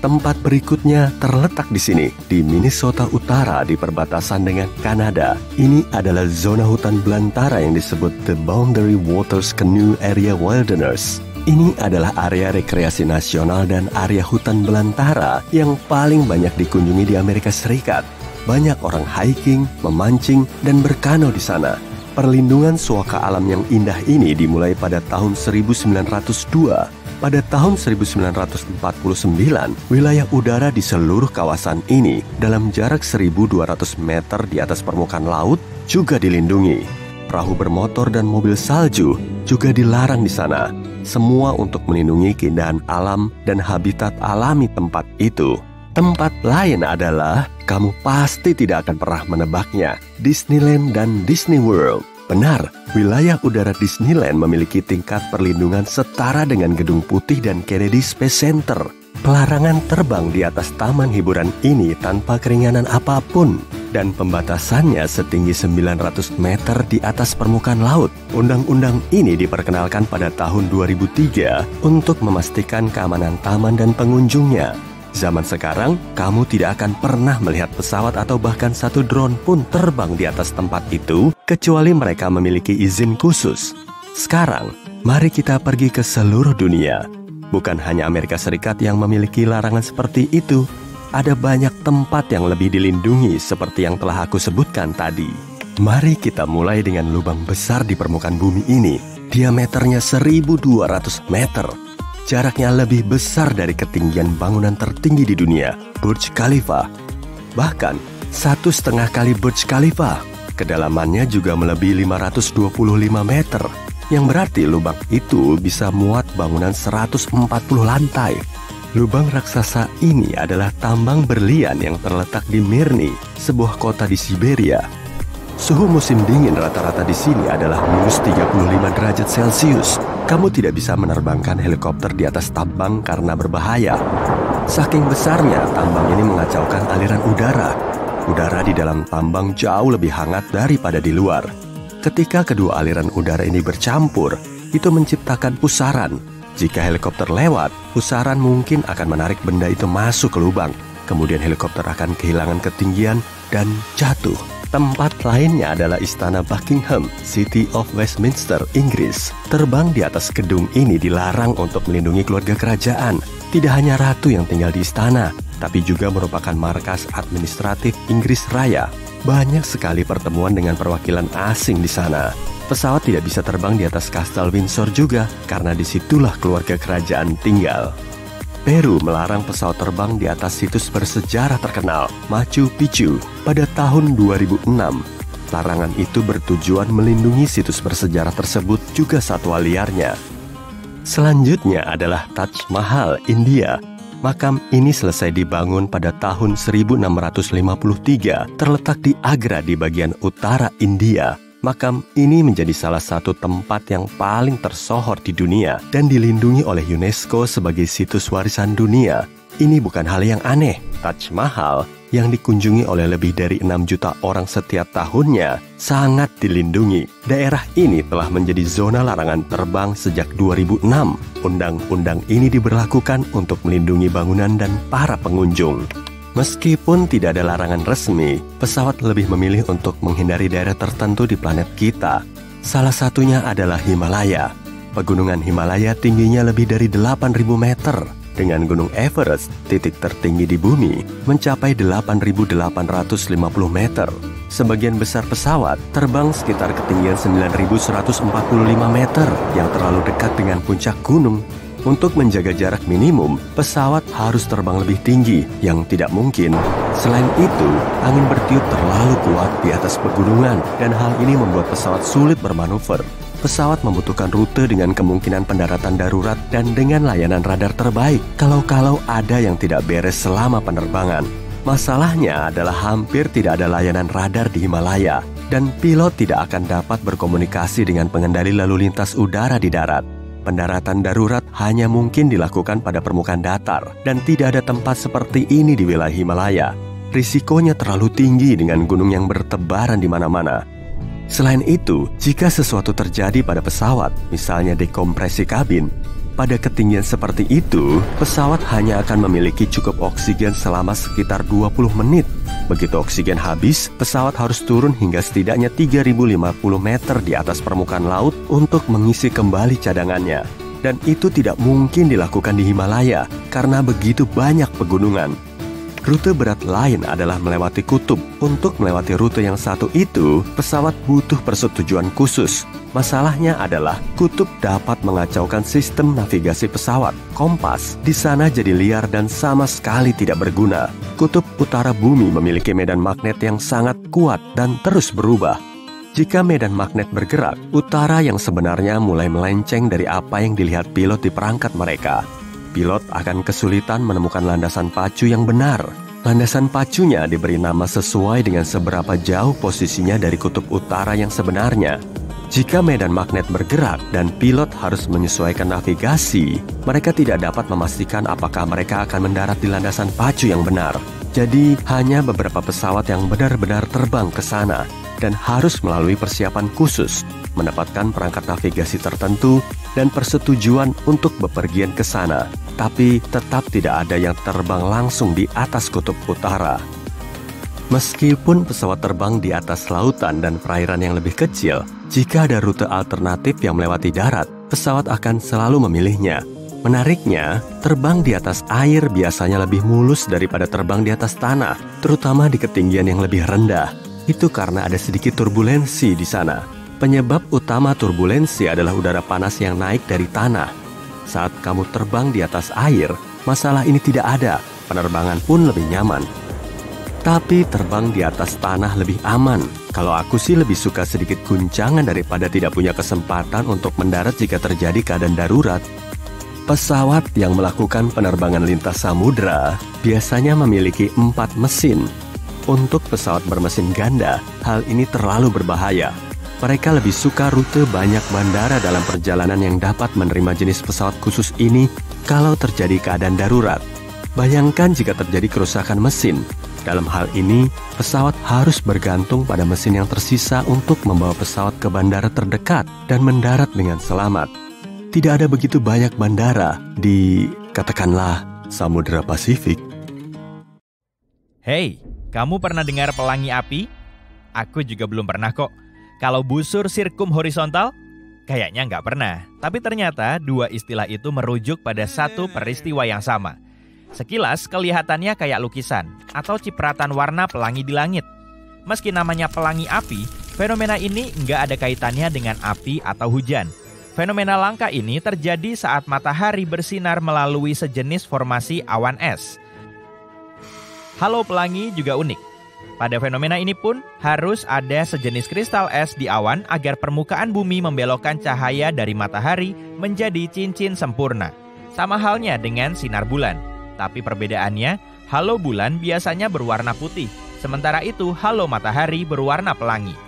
Tempat berikutnya terletak di sini, di Minnesota Utara di perbatasan dengan Kanada. Ini adalah zona hutan belantara yang disebut The Boundary Waters Canoe Area Wilderness. Ini adalah area rekreasi nasional dan area hutan belantara yang paling banyak dikunjungi di Amerika Serikat. Banyak orang hiking, memancing, dan berkano di sana. Perlindungan suaka alam yang indah ini dimulai pada tahun 1902. Pada tahun 1949, wilayah udara di seluruh kawasan ini dalam jarak 1.200 meter di atas permukaan laut juga dilindungi. Perahu bermotor dan mobil salju juga dilarang di sana. Semua untuk melindungi keindahan alam dan habitat alami tempat itu. Tempat lain adalah, kamu pasti tidak akan pernah menebaknya, Disneyland dan Disney World. Benar, wilayah udara Disneyland memiliki tingkat perlindungan setara dengan Gedung Putih dan Kennedy Space Center. Pelarangan terbang di atas taman hiburan ini tanpa keringanan apapun. Dan pembatasannya setinggi 900 meter di atas permukaan laut. Undang-undang ini diperkenalkan pada tahun 2003 untuk memastikan keamanan taman dan pengunjungnya. Zaman sekarang, kamu tidak akan pernah melihat pesawat atau bahkan satu drone pun terbang di atas tempat itu, kecuali mereka memiliki izin khusus. Sekarang, mari kita pergi ke seluruh dunia. Bukan hanya Amerika Serikat yang memiliki larangan seperti itu, ada banyak tempat yang lebih dilindungi seperti yang telah aku sebutkan tadi. Mari kita mulai dengan lubang besar di permukaan bumi ini, diameternya 1.200 meter. jaraknya lebih besar dari ketinggian bangunan tertinggi di dunia, Burj Khalifa. Bahkan 1,5 kali Burj Khalifa. Kedalamannya juga melebihi 525 meter, yang berarti lubang itu bisa muat bangunan 140 lantai. Lubang raksasa ini adalah tambang berlian yang terletak di Mirny, sebuah kota di Siberia. Suhu musim dingin rata-rata di sini adalah minus 35 derajat Celcius. Kamu tidak bisa menerbangkan helikopter di atas tambang karena berbahaya. Saking besarnya, tambang ini mengacaukan aliran udara. Udara di dalam tambang jauh lebih hangat daripada di luar. Ketika kedua aliran udara ini bercampur, itu menciptakan pusaran. Jika helikopter lewat, pusaran mungkin akan menarik benda itu masuk ke lubang. Kemudian helikopter akan kehilangan ketinggian dan jatuh. Tempat lainnya adalah Istana Buckingham, City of Westminster, Inggris. Terbang di atas gedung ini dilarang untuk melindungi keluarga kerajaan. Tidak hanya ratu yang tinggal di istana, tapi juga merupakan markas administratif Inggris Raya. Banyak sekali pertemuan dengan perwakilan asing di sana. Pesawat tidak bisa terbang di atas Kastel Windsor juga, karena disitulah keluarga kerajaan tinggal. Peru melarang pesawat terbang di atas situs bersejarah terkenal, Machu Picchu, pada tahun 2006. Larangan itu bertujuan melindungi situs bersejarah tersebut juga satwa liarnya. Selanjutnya adalah Taj Mahal, India. Makam ini selesai dibangun pada tahun 1653, terletak di Agra di bagian utara India. Makam ini menjadi salah satu tempat yang paling tersohor di dunia dan dilindungi oleh UNESCO sebagai situs warisan dunia. Ini bukan hal yang aneh. Taj Mahal yang dikunjungi oleh lebih dari 6 juta orang setiap tahunnya sangat dilindungi. Daerah ini telah menjadi zona larangan terbang sejak 2006. Undang-undang ini diberlakukan untuk melindungi bangunan dan para pengunjung. Meskipun tidak ada larangan resmi, pesawat lebih memilih untuk menghindari daerah tertentu di planet kita. Salah satunya adalah Himalaya. Pegunungan Himalaya tingginya lebih dari 8.000 meter. Dengan Gunung Everest, titik tertinggi di bumi, mencapai 8.850 meter. Sebagian besar pesawat terbang sekitar ketinggian 9.145 meter yang terlalu dekat dengan puncak gunung. Untuk menjaga jarak minimum, pesawat harus terbang lebih tinggi, yang tidak mungkin. Selain itu, angin bertiup terlalu kuat di atas pegunungan, dan hal ini membuat pesawat sulit bermanuver. Pesawat membutuhkan rute dengan kemungkinan pendaratan darurat dan dengan layanan radar terbaik kalau ada yang tidak beres selama penerbangan. Masalahnya adalah hampir tidak ada layanan radar di Himalaya, dan pilot tidak akan dapat berkomunikasi dengan pengendali lalu lintas udara di darat. Pendaratan darurat hanya mungkin dilakukan pada permukaan datar, dan tidak ada tempat seperti ini di wilayah Himalaya. Risikonya terlalu tinggi dengan gunung yang bertebaran di mana-mana. Selain itu, jika sesuatu terjadi pada pesawat, misalnya dekompresi kabin, pada ketinggian seperti itu, pesawat hanya akan memiliki cukup oksigen selama sekitar 20 menit. Begitu oksigen habis, pesawat harus turun hingga setidaknya 3.050 meter di atas permukaan laut untuk mengisi kembali cadangannya. Dan itu tidak mungkin dilakukan di Himalaya karena begitu banyak pegunungan. Rute berat lain adalah melewati kutub. Untuk melewati rute yang satu itu, pesawat butuh persetujuan khusus. Masalahnya adalah kutub dapat mengacaukan sistem navigasi pesawat. Kompas di sana jadi liar dan sama sekali tidak berguna. Kutub utara bumi memiliki medan magnet yang sangat kuat dan terus berubah. Jika medan magnet bergerak, utara yang sebenarnya mulai melenceng dari apa yang dilihat pilot di perangkat mereka. Pilot akan kesulitan menemukan landasan pacu yang benar. Landasan pacunya diberi nama sesuai dengan seberapa jauh posisinya dari kutub utara yang sebenarnya. Jika medan magnet bergerak dan pilot harus menyesuaikan navigasi, mereka tidak dapat memastikan apakah mereka akan mendarat di landasan pacu yang benar. Jadi, hanya beberapa pesawat yang benar-benar terbang ke sana dan harus melalui persiapan khusus, mendapatkan perangkat navigasi tertentu dan persetujuan untuk bepergian ke sana. Tapi tetap tidak ada yang terbang langsung di atas kutub utara. Meskipun pesawat terbang di atas lautan dan perairan yang lebih kecil, jika ada rute alternatif yang melewati darat, pesawat akan selalu memilihnya. Menariknya, terbang di atas air biasanya lebih mulus daripada terbang di atas tanah, terutama di ketinggian yang lebih rendah. Itu karena ada sedikit turbulensi di sana. Penyebab utama turbulensi adalah udara panas yang naik dari tanah. Saat kamu terbang di atas air, masalah ini tidak ada, penerbangan pun lebih nyaman. Tapi terbang di atas tanah lebih aman. Kalau aku sih lebih suka sedikit guncangan daripada tidak punya kesempatan untuk mendarat jika terjadi keadaan darurat. Pesawat yang melakukan penerbangan lintas samudra biasanya memiliki 4 mesin. Untuk pesawat bermesin ganda, hal ini terlalu berbahaya. Mereka lebih suka rute banyak bandara dalam perjalanan yang dapat menerima jenis pesawat khusus ini kalau terjadi keadaan darurat. Bayangkan jika terjadi kerusakan mesin. Dalam hal ini, pesawat harus bergantung pada mesin yang tersisa untuk membawa pesawat ke bandara terdekat dan mendarat dengan selamat. Tidak ada begitu banyak bandara di, katakanlah, Samudra Pasifik. Hei, kamu pernah dengar pelangi api? Aku juga belum pernah kok. Kalau busur sirkum horizontal? Kayaknya nggak pernah. Tapi ternyata dua istilah itu merujuk pada satu peristiwa yang sama. Sekilas kelihatannya kayak lukisan atau cipratan warna pelangi di langit. Meski namanya pelangi api, fenomena ini nggak ada kaitannya dengan api atau hujan. Fenomena langka ini terjadi saat matahari bersinar melalui sejenis formasi awan es. Halo pelangi juga unik. Pada fenomena ini pun harus ada sejenis kristal es di awan agar permukaan bumi membelokkan cahaya dari matahari menjadi cincin sempurna. Sama halnya dengan sinar bulan. Tapi perbedaannya, halo bulan biasanya berwarna putih, sementara itu halo matahari berwarna pelangi.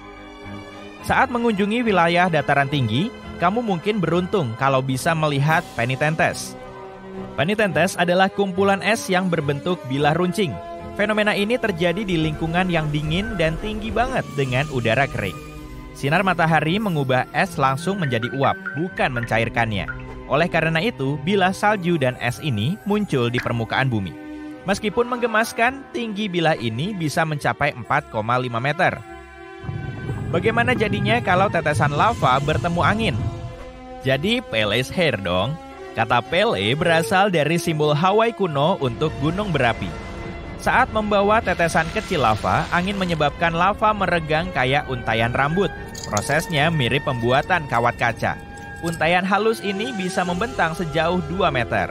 Saat mengunjungi wilayah dataran tinggi, kamu mungkin beruntung kalau bisa melihat penitentes. Penitentes adalah kumpulan es yang berbentuk bilah runcing. Fenomena ini terjadi di lingkungan yang dingin dan tinggi banget dengan udara kering. Sinar matahari mengubah es langsung menjadi uap, bukan mencairkannya. Oleh karena itu, bilah salju dan es ini muncul di permukaan bumi. Meskipun menggemaskan, tinggi bilah ini bisa mencapai 4,5 meter. Bagaimana jadinya kalau tetesan lava bertemu angin? Jadi Pele's Hair dong. Kata Pele berasal dari simbol Hawaii kuno untuk gunung berapi. Saat membawa tetesan kecil lava, angin menyebabkan lava meregang kayak untayan rambut. Prosesnya mirip pembuatan kawat kaca. Untayan halus ini bisa membentang sejauh 2 meter.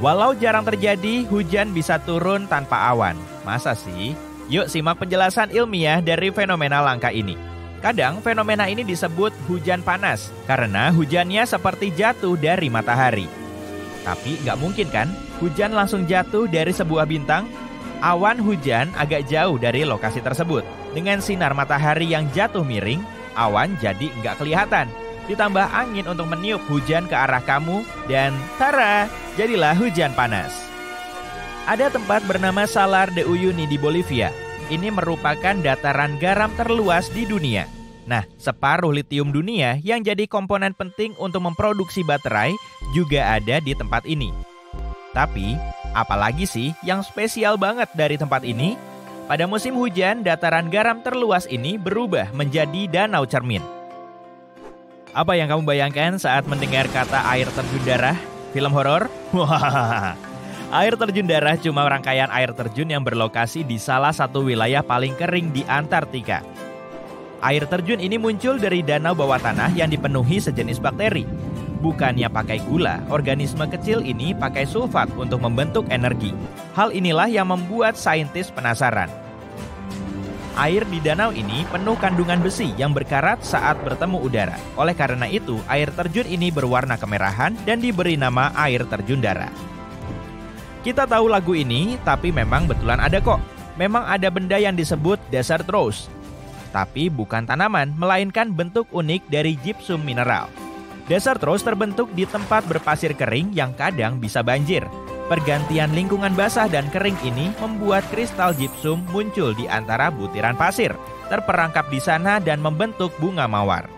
Walau jarang terjadi, hujan bisa turun tanpa awan. Masa sih? Yuk simak penjelasan ilmiah dari fenomena langka ini. Kadang fenomena ini disebut hujan panas, karena hujannya seperti jatuh dari matahari. Tapi nggak mungkin kan, hujan langsung jatuh dari sebuah bintang? Awan hujan agak jauh dari lokasi tersebut. Dengan sinar matahari yang jatuh miring, awan jadi nggak kelihatan. Ditambah angin untuk meniup hujan ke arah kamu, dan tara, jadilah hujan panas. Ada tempat bernama Salar de Uyuni di Bolivia. Ini merupakan dataran garam terluas di dunia. Nah, separuh litium dunia yang jadi komponen penting untuk memproduksi baterai juga ada di tempat ini. Tapi, apalagi sih yang spesial banget dari tempat ini? Pada musim hujan, dataran garam terluas ini berubah menjadi danau cermin. Apa yang kamu bayangkan saat mendengar kata air terjun darah? Film horor? Wah, air terjun darah cuma rangkaian air terjun yang berlokasi di salah satu wilayah paling kering di Antartika. Air terjun ini muncul dari danau bawah tanah yang dipenuhi sejenis bakteri. Bukannya pakai gula, organisme kecil ini pakai sulfat untuk membentuk energi. Hal inilah yang membuat saintis penasaran. Air di danau ini penuh kandungan besi yang berkarat saat bertemu udara. Oleh karena itu, air terjun ini berwarna kemerahan dan diberi nama air terjun darah. Kita tahu lagu ini, tapi memang betulan ada kok. Memang ada benda yang disebut desert rose. Tapi bukan tanaman, melainkan bentuk unik dari gypsum mineral. Desert rose terbentuk di tempat berpasir kering yang kadang bisa banjir. Pergantian lingkungan basah dan kering ini membuat kristal gypsum muncul di antara butiran pasir, terperangkap di sana dan membentuk bunga mawar.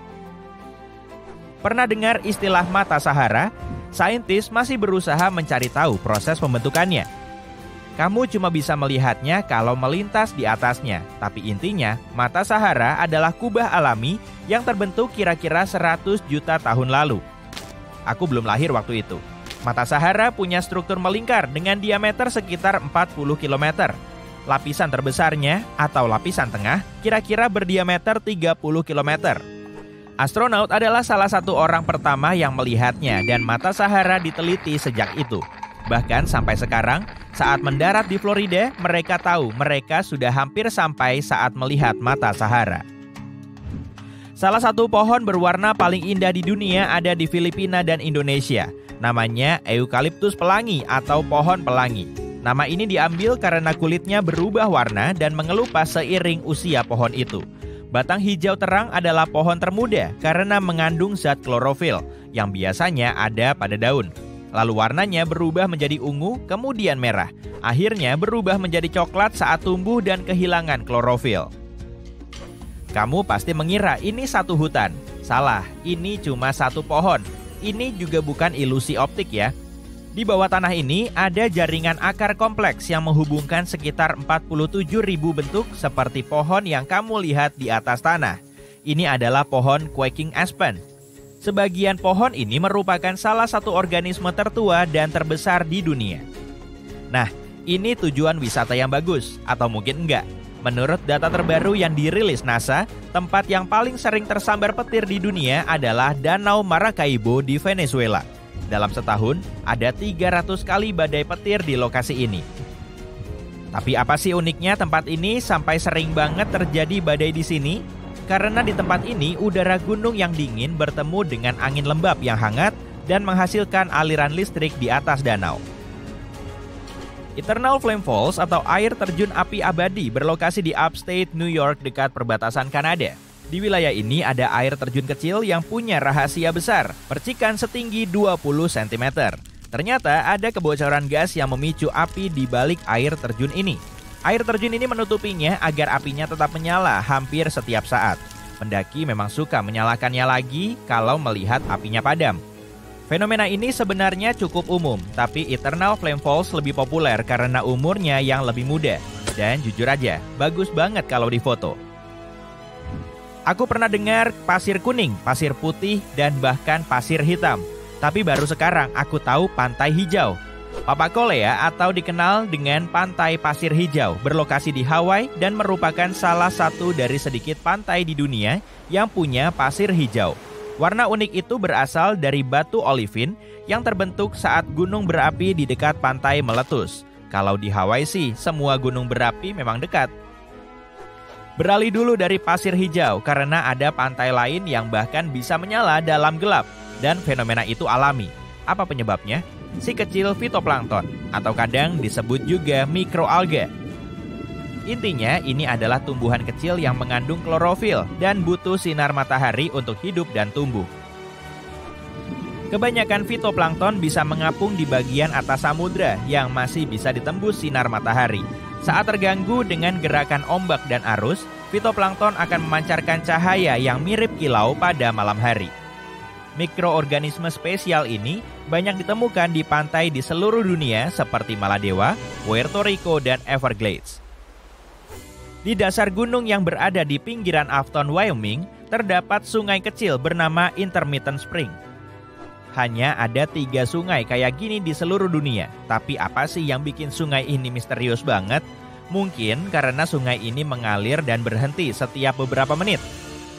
Pernah dengar istilah mata Sahara? Saintis masih berusaha mencari tahu proses pembentukannya. Kamu cuma bisa melihatnya kalau melintas di atasnya, tapi intinya mata Sahara adalah kubah alami yang terbentuk kira-kira 100 juta tahun lalu. Aku belum lahir waktu itu. Mata Sahara punya struktur melingkar dengan diameter sekitar 40 km. Lapisan terbesarnya atau lapisan tengah kira-kira berdiameter 30 km. Astronaut adalah salah satu orang pertama yang melihatnya dan mata Sahara diteliti sejak itu. Bahkan sampai sekarang, saat mendarat di Florida, mereka tahu mereka sudah hampir sampai saat melihat mata Sahara. Salah satu pohon berwarna paling indah di dunia ada di Filipina dan Indonesia. Namanya Eucalyptus pelangi atau pohon pelangi. Nama ini diambil karena kulitnya berubah warna dan mengelupas seiring usia pohon itu. Batang hijau terang adalah pohon termuda karena mengandung zat klorofil yang biasanya ada pada daun. Lalu warnanya berubah menjadi ungu, kemudian merah. Akhirnya berubah menjadi coklat saat tumbuh dan kehilangan klorofil. Kamu pasti mengira ini satu hutan. Salah, ini cuma satu pohon. Ini juga bukan ilusi optik ya. Di bawah tanah ini ada jaringan akar kompleks yang menghubungkan sekitar 47.000 bentuk seperti pohon yang kamu lihat di atas tanah. Ini adalah pohon quaking aspen. Sebagian pohon ini merupakan salah satu organisme tertua dan terbesar di dunia. Nah, ini tujuan wisata yang bagus, atau mungkin enggak. Menurut data terbaru yang dirilis NASA, tempat yang paling sering tersambar petir di dunia adalah Danau Maracaibo di Venezuela. Dalam setahun, ada 300 kali badai petir di lokasi ini. Tapi apa sih uniknya tempat ini sampai sering banget terjadi badai di sini? Karena di tempat ini udara gunung yang dingin bertemu dengan angin lembab yang hangat dan menghasilkan aliran listrik di atas danau. Eternal Flame Falls atau air terjun api abadi berlokasi di upstate New York dekat perbatasan Kanada. Di wilayah ini ada air terjun kecil yang punya rahasia besar, percikan setinggi 20 cm. Ternyata ada kebocoran gas yang memicu api di balik air terjun ini. Air terjun ini menutupinya agar apinya tetap menyala hampir setiap saat. Pendaki memang suka menyalakannya lagi kalau melihat apinya padam. Fenomena ini sebenarnya cukup umum, tapi Eternal Flame Falls lebih populer karena umurnya yang lebih muda. Dan jujur aja, bagus banget kalau difoto. Aku pernah dengar pasir kuning, pasir putih, dan bahkan pasir hitam. Tapi baru sekarang aku tahu pantai hijau. Papakolea atau dikenal dengan pantai pasir hijau berlokasi di Hawaii dan merupakan salah satu dari sedikit pantai di dunia yang punya pasir hijau. Warna unik itu berasal dari batu olivin yang terbentuk saat gunung berapi di dekat pantai meletus. Kalau di Hawaii sih, semua gunung berapi memang dekat. Beralih dulu dari pasir hijau karena ada pantai lain yang bahkan bisa menyala dalam gelap dan fenomena itu alami. Apa penyebabnya? Si kecil fitoplankton atau kadang disebut juga mikroalga. Intinya ini adalah tumbuhan kecil yang mengandung klorofil dan butuh sinar matahari untuk hidup dan tumbuh. Kebanyakan fitoplankton bisa mengapung di bagian atas samudra yang masih bisa ditembus sinar matahari. Saat terganggu dengan gerakan ombak dan arus, fitoplankton akan memancarkan cahaya yang mirip kilau pada malam hari. Mikroorganisme spesial ini banyak ditemukan di pantai di seluruh dunia seperti Maladewa, Puerto Rico, dan Everglades. Di dasar gunung yang berada di pinggiran Afton, Wyoming, terdapat sungai kecil bernama Intermittent Spring. Hanya ada 3 sungai kayak gini di seluruh dunia. Tapi apa sih yang bikin sungai ini misterius banget? Mungkin karena sungai ini mengalir dan berhenti setiap beberapa menit.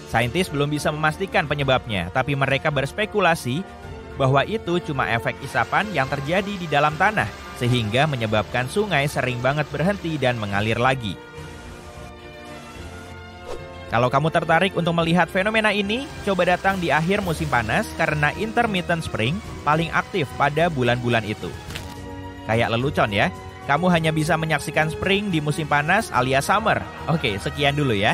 Saintis belum bisa memastikan penyebabnya, tapi mereka berspekulasi bahwa itu cuma efek isapan yang terjadi di dalam tanah, sehingga menyebabkan sungai sering banget berhenti dan mengalir lagi. Kalau kamu tertarik untuk melihat fenomena ini, coba datang di akhir musim panas karena Intermittent Spring paling aktif pada bulan-bulan itu. Kayak lelucon ya, kamu hanya bisa menyaksikan spring di musim panas alias summer. Oke, sekian dulu ya.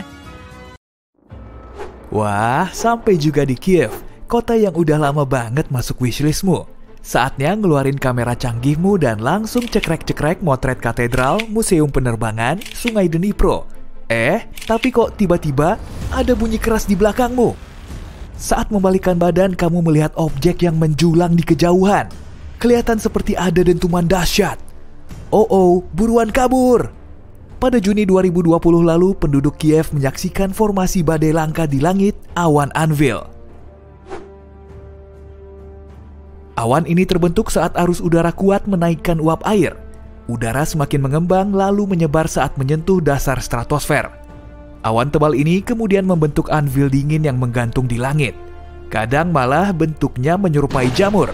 Wah, sampai juga di Kiev, kota yang udah lama banget masuk wishlistmu. Saatnya ngeluarin kamera canggihmu dan langsung cekrek-cekrek motret katedral, museum penerbangan, sungai Dnipro. Tapi kok tiba-tiba ada bunyi keras di belakangmu? Saat membalikkan badan, kamu melihat objek yang menjulang di kejauhan. Kelihatan seperti ada dentuman dahsyat. Oh, buruan kabur! Pada Juni 2020 lalu, penduduk Kiev menyaksikan formasi badai langka di langit, awan Anvil. Awan ini terbentuk saat arus udara kuat menaikkan uap air. Udara semakin mengembang lalu menyebar saat menyentuh dasar stratosfer. Awan tebal ini kemudian membentuk anvil dingin yang menggantung di langit. Kadang malah bentuknya menyerupai jamur.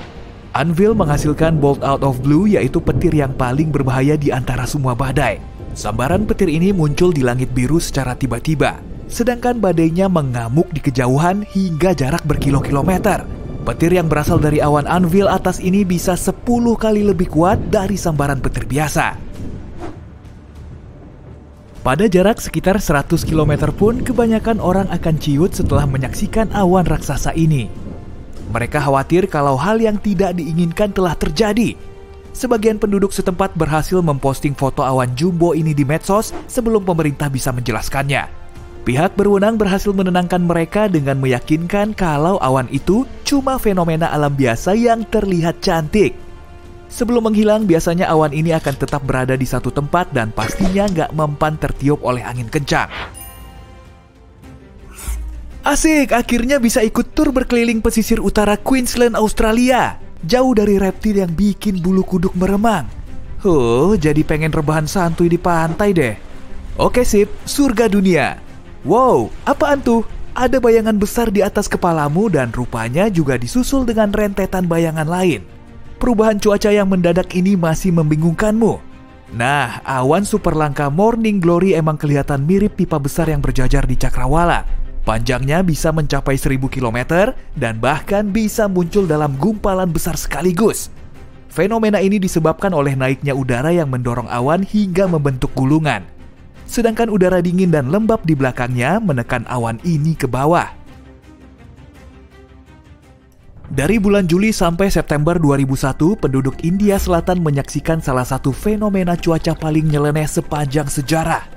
Anvil menghasilkan bolt out of blue, yaitu petir yang paling berbahaya di antara semua badai. Sambaran petir ini muncul di langit biru secara tiba-tiba, sedangkan badainya mengamuk di kejauhan hingga jarak berkilo-kilometer. Petir yang berasal dari awan anvil atas ini bisa 10 kali lebih kuat dari sambaran petir biasa. Pada jarak sekitar 100 km pun kebanyakan orang akan ciut setelah menyaksikan awan raksasa ini. Mereka khawatir kalau hal yang tidak diinginkan telah terjadi. Sebagian penduduk setempat berhasil memposting foto awan jumbo ini di medsos sebelum pemerintah bisa menjelaskannya. Pihak berwenang berhasil menenangkan mereka dengan meyakinkan kalau awan itu cuma fenomena alam biasa yang terlihat cantik. Sebelum menghilang, biasanya awan ini akan tetap berada di satu tempat dan pastinya nggak mempan tertiup oleh angin kencang. Asik, akhirnya bisa ikut tur berkeliling pesisir utara Queensland, Australia. Jauh dari reptil yang bikin bulu kuduk meremang. Jadi pengen rebahan santuy di pantai deh. Oke sip, surga dunia. Wow, apaan tuh? Ada bayangan besar di atas kepalamu dan rupanya juga disusul dengan rentetan bayangan lain. Perubahan cuaca yang mendadak ini masih membingungkanmu. Nah, awan super langka Morning Glory emang kelihatan mirip pipa besar yang berjajar di cakrawala. Panjangnya bisa mencapai 1000 km dan bahkan bisa muncul dalam gumpalan besar sekaligus. Fenomena ini disebabkan oleh naiknya udara yang mendorong awan hingga membentuk gulungan. Sedangkan udara dingin dan lembab di belakangnya menekan awan ini ke bawah. Dari bulan Juli sampai September 2001, penduduk India Selatan menyaksikan salah satu fenomena cuaca paling nyeleneh sepanjang sejarah.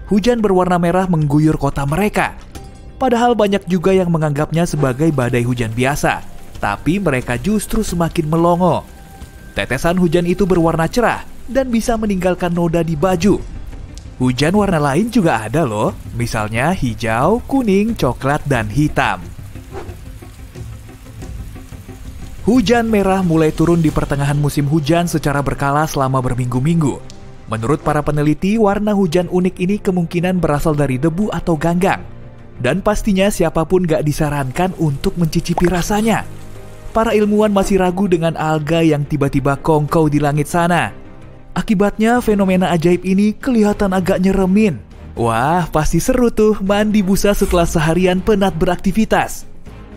Hujan berwarna merah mengguyur kota mereka. Padahal banyak juga yang menganggapnya sebagai badai hujan biasa, tapi mereka justru semakin melongo. Tetesan hujan itu berwarna cerah dan bisa meninggalkan noda di baju. Hujan warna lain juga ada loh, misalnya hijau, kuning, coklat, dan hitam. Hujan merah mulai turun di pertengahan musim hujan secara berkala selama berminggu-minggu. Menurut para peneliti, warna hujan unik ini kemungkinan berasal dari debu atau ganggang. Dan pastinya siapapun gak disarankan untuk mencicipi rasanya. Para ilmuwan masih ragu dengan alga yang tiba-tiba kongkow di langit sana. Akibatnya fenomena ajaib ini kelihatan agak nyeremin. Wah, pasti seru tuh mandi busa setelah seharian penat beraktivitas.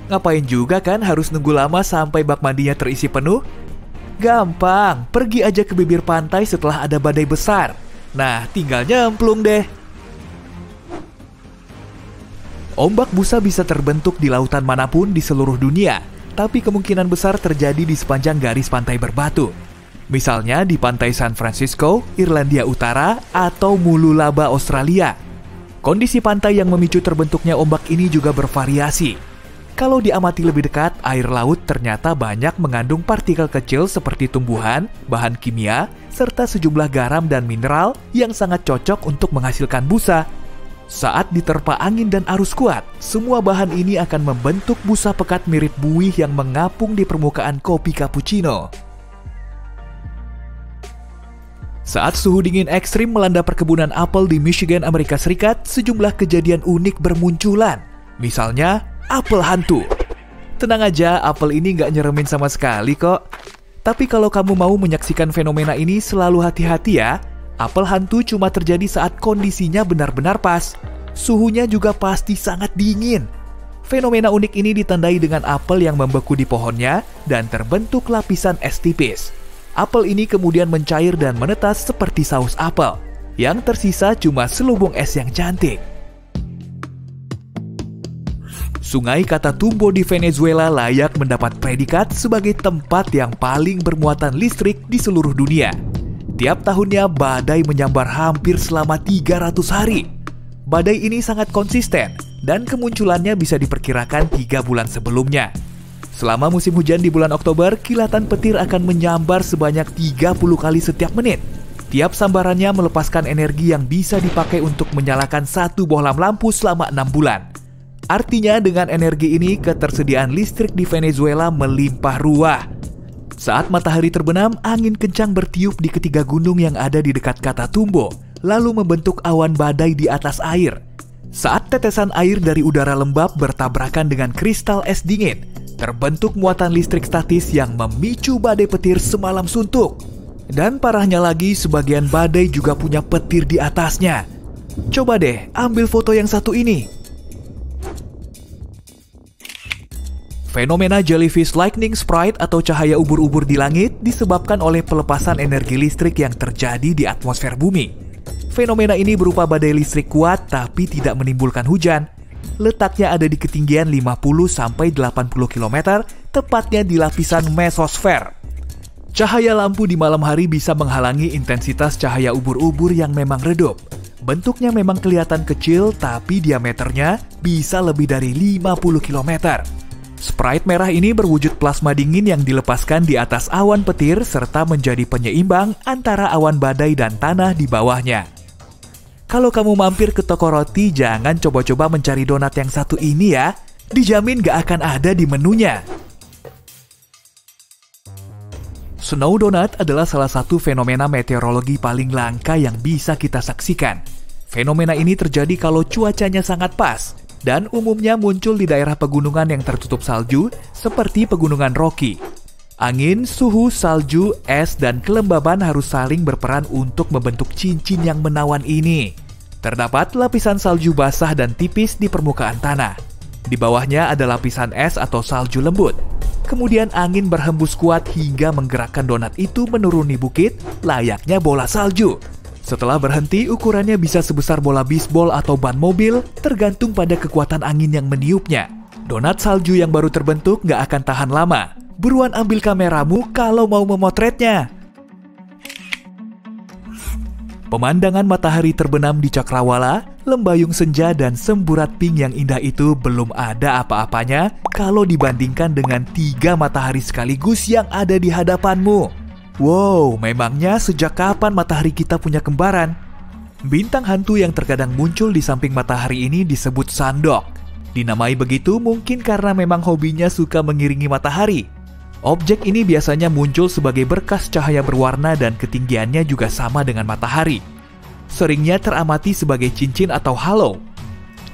Ngapain juga kan harus nunggu lama sampai bak mandinya terisi penuh? Gampang, pergi aja ke bibir pantai setelah ada badai besar. Nah, tinggal nyemplung deh. Ombak busa bisa terbentuk di lautan manapun di seluruh dunia, tapi kemungkinan besar terjadi di sepanjang garis pantai berbatu. Misalnya di pantai San Francisco, Irlandia Utara, atau Mululaba, Australia. Kondisi pantai yang memicu terbentuknya ombak ini juga bervariasi. Kalau diamati lebih dekat, air laut ternyata banyak mengandung partikel kecil seperti tumbuhan, bahan kimia, serta sejumlah garam dan mineral yang sangat cocok untuk menghasilkan busa. Saat diterpa angin dan arus kuat, semua bahan ini akan membentuk busa pekat mirip buih yang mengapung di permukaan kopi cappuccino. Saat suhu dingin ekstrim melanda perkebunan apel di Michigan, Amerika Serikat, sejumlah kejadian unik bermunculan. Misalnya, apel hantu. Tenang aja, apel ini nggak nyeremin sama sekali kok. Tapi kalau kamu mau menyaksikan fenomena ini, selalu hati-hati ya. Apel hantu cuma terjadi saat kondisinya benar-benar pas. Suhunya juga pasti sangat dingin. Fenomena unik ini ditandai dengan apel yang membeku di pohonnya dan terbentuk lapisan es tipis. Apel ini kemudian mencair dan menetas seperti saus apel. Yang tersisa cuma selubung es yang cantik. Sungai Catatumbo di Venezuela layak mendapat predikat sebagai tempat yang paling bermuatan listrik di seluruh dunia. Tiap tahunnya badai menyambar hampir selama 300 hari. Badai ini sangat konsisten dan kemunculannya bisa diperkirakan 3 bulan sebelumnya. Selama musim hujan di bulan Oktober, kilatan petir akan menyambar sebanyak 30 kali setiap menit. Tiap sambarannya melepaskan energi yang bisa dipakai untuk menyalakan satu bohlam lampu selama 6 bulan. Artinya dengan energi ini ketersediaan listrik di Venezuela melimpah ruah. Saat matahari terbenam, angin kencang bertiup di ketiga gunung yang ada di dekat Catatumbo, lalu membentuk awan badai di atas air. Saat tetesan air dari udara lembab bertabrakan dengan kristal es dingin, terbentuk muatan listrik statis yang memicu badai petir semalam suntuk. Dan parahnya lagi, sebagian badai juga punya petir di atasnya. Coba deh, ambil foto yang satu ini. Fenomena jellyfish lightning sprite atau cahaya ubur-ubur di langit disebabkan oleh pelepasan energi listrik yang terjadi di atmosfer bumi. Fenomena ini berupa badai listrik kuat tapi tidak menimbulkan hujan. Letaknya ada di ketinggian 50-80 km, tepatnya di lapisan mesosfer. Cahaya lampu di malam hari bisa menghalangi intensitas cahaya ubur-ubur yang memang redup. Bentuknya memang kelihatan kecil, tapi diameternya bisa lebih dari 50 km. Sprite merah ini berwujud plasma dingin yang dilepaskan di atas awan petir serta menjadi penyeimbang antara awan badai dan tanah di bawahnya. Kalau kamu mampir ke toko roti, jangan coba-coba mencari donat yang satu ini ya. Dijamin gak akan ada di menunya. Snow donut adalah salah satu fenomena meteorologi paling langka yang bisa kita saksikan. Fenomena ini terjadi kalau cuacanya sangat pas, dan umumnya muncul di daerah pegunungan yang tertutup salju, seperti Pegunungan Rocky. Angin, suhu, salju, es, dan kelembaban harus saling berperan untuk membentuk cincin yang menawan ini. Terdapat lapisan salju basah dan tipis di permukaan tanah. Di bawahnya ada lapisan es atau salju lembut. Kemudian angin berhembus kuat hingga menggerakkan donat itu menuruni bukit, layaknya bola salju. Setelah berhenti, ukurannya bisa sebesar bola bisbol atau ban mobil, tergantung pada kekuatan angin yang meniupnya. Donat salju yang baru terbentuk nggak akan tahan lama. Buruan ambil kameramu kalau mau memotretnya. Pemandangan matahari terbenam di Cakrawala, lembayung senja dan semburat pink yang indah itu belum ada apa-apanya kalau dibandingkan dengan 3 matahari sekaligus yang ada di hadapanmu. Wow, memangnya sejak kapan matahari kita punya kembaran? Bintang hantu yang terkadang muncul di samping matahari ini disebut sandok. Dinamai begitu mungkin karena memang hobinya suka mengiringi matahari. Objek ini biasanya muncul sebagai berkas cahaya berwarna dan ketinggiannya juga sama dengan matahari. Seringnya teramati sebagai cincin atau halo.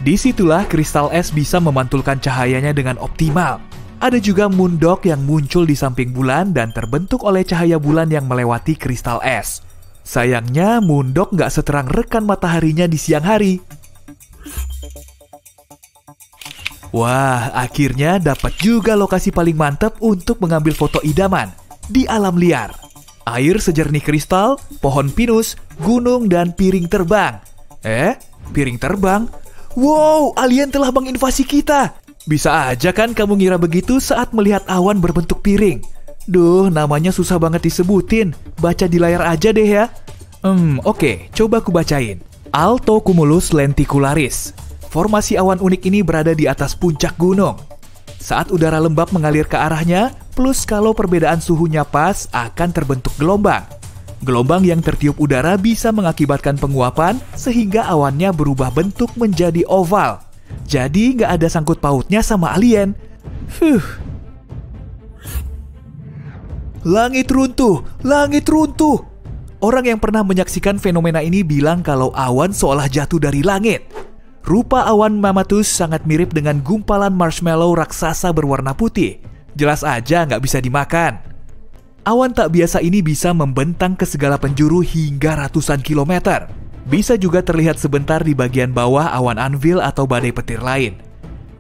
Disitulah kristal es bisa memantulkan cahayanya dengan optimal. Ada juga moondog yang muncul di samping bulan dan terbentuk oleh cahaya bulan yang melewati kristal es. Sayangnya moondog nggak seterang rekan mataharinya di siang hari. Wah, akhirnya dapat juga lokasi paling mantap untuk mengambil foto idaman di alam liar. Air sejernih kristal, pohon pinus, gunung, dan piring terbang. Piring terbang? Wow, alien telah menginvasi kita. Bisa aja kan kamu ngira begitu saat melihat awan berbentuk piring. Duh, namanya susah banget disebutin. Baca di layar aja deh ya. Oke, coba ku bacain. Altocumulus lenticularis. Formasi awan unik ini berada di atas puncak gunung. Saat udara lembab mengalir ke arahnya, plus kalau perbedaan suhunya pas, akan terbentuk gelombang. Gelombang yang tertiup udara bisa mengakibatkan penguapan, sehingga awannya berubah bentuk menjadi oval. Jadi nggak ada sangkut pautnya sama alien. Langit runtuh, langit runtuh. Orang yang pernah menyaksikan fenomena ini bilang kalau awan seolah jatuh dari langit. Rupa awan Mammatus sangat mirip dengan gumpalan marshmallow raksasa berwarna putih. Jelas aja nggak bisa dimakan. Awan tak biasa ini bisa membentang ke segala penjuru hingga ratusan kilometer. Bisa juga terlihat sebentar di bagian bawah awan anvil atau badai petir lain.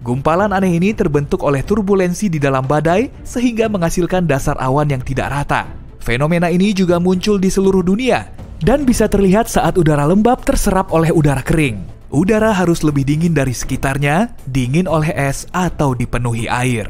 Gumpalan aneh ini terbentuk oleh turbulensi di dalam badai sehingga menghasilkan dasar awan yang tidak rata. Fenomena ini juga muncul di seluruh dunia dan bisa terlihat saat udara lembab terserap oleh udara kering. Udara harus lebih dingin dari sekitarnya, dingin oleh es atau dipenuhi air.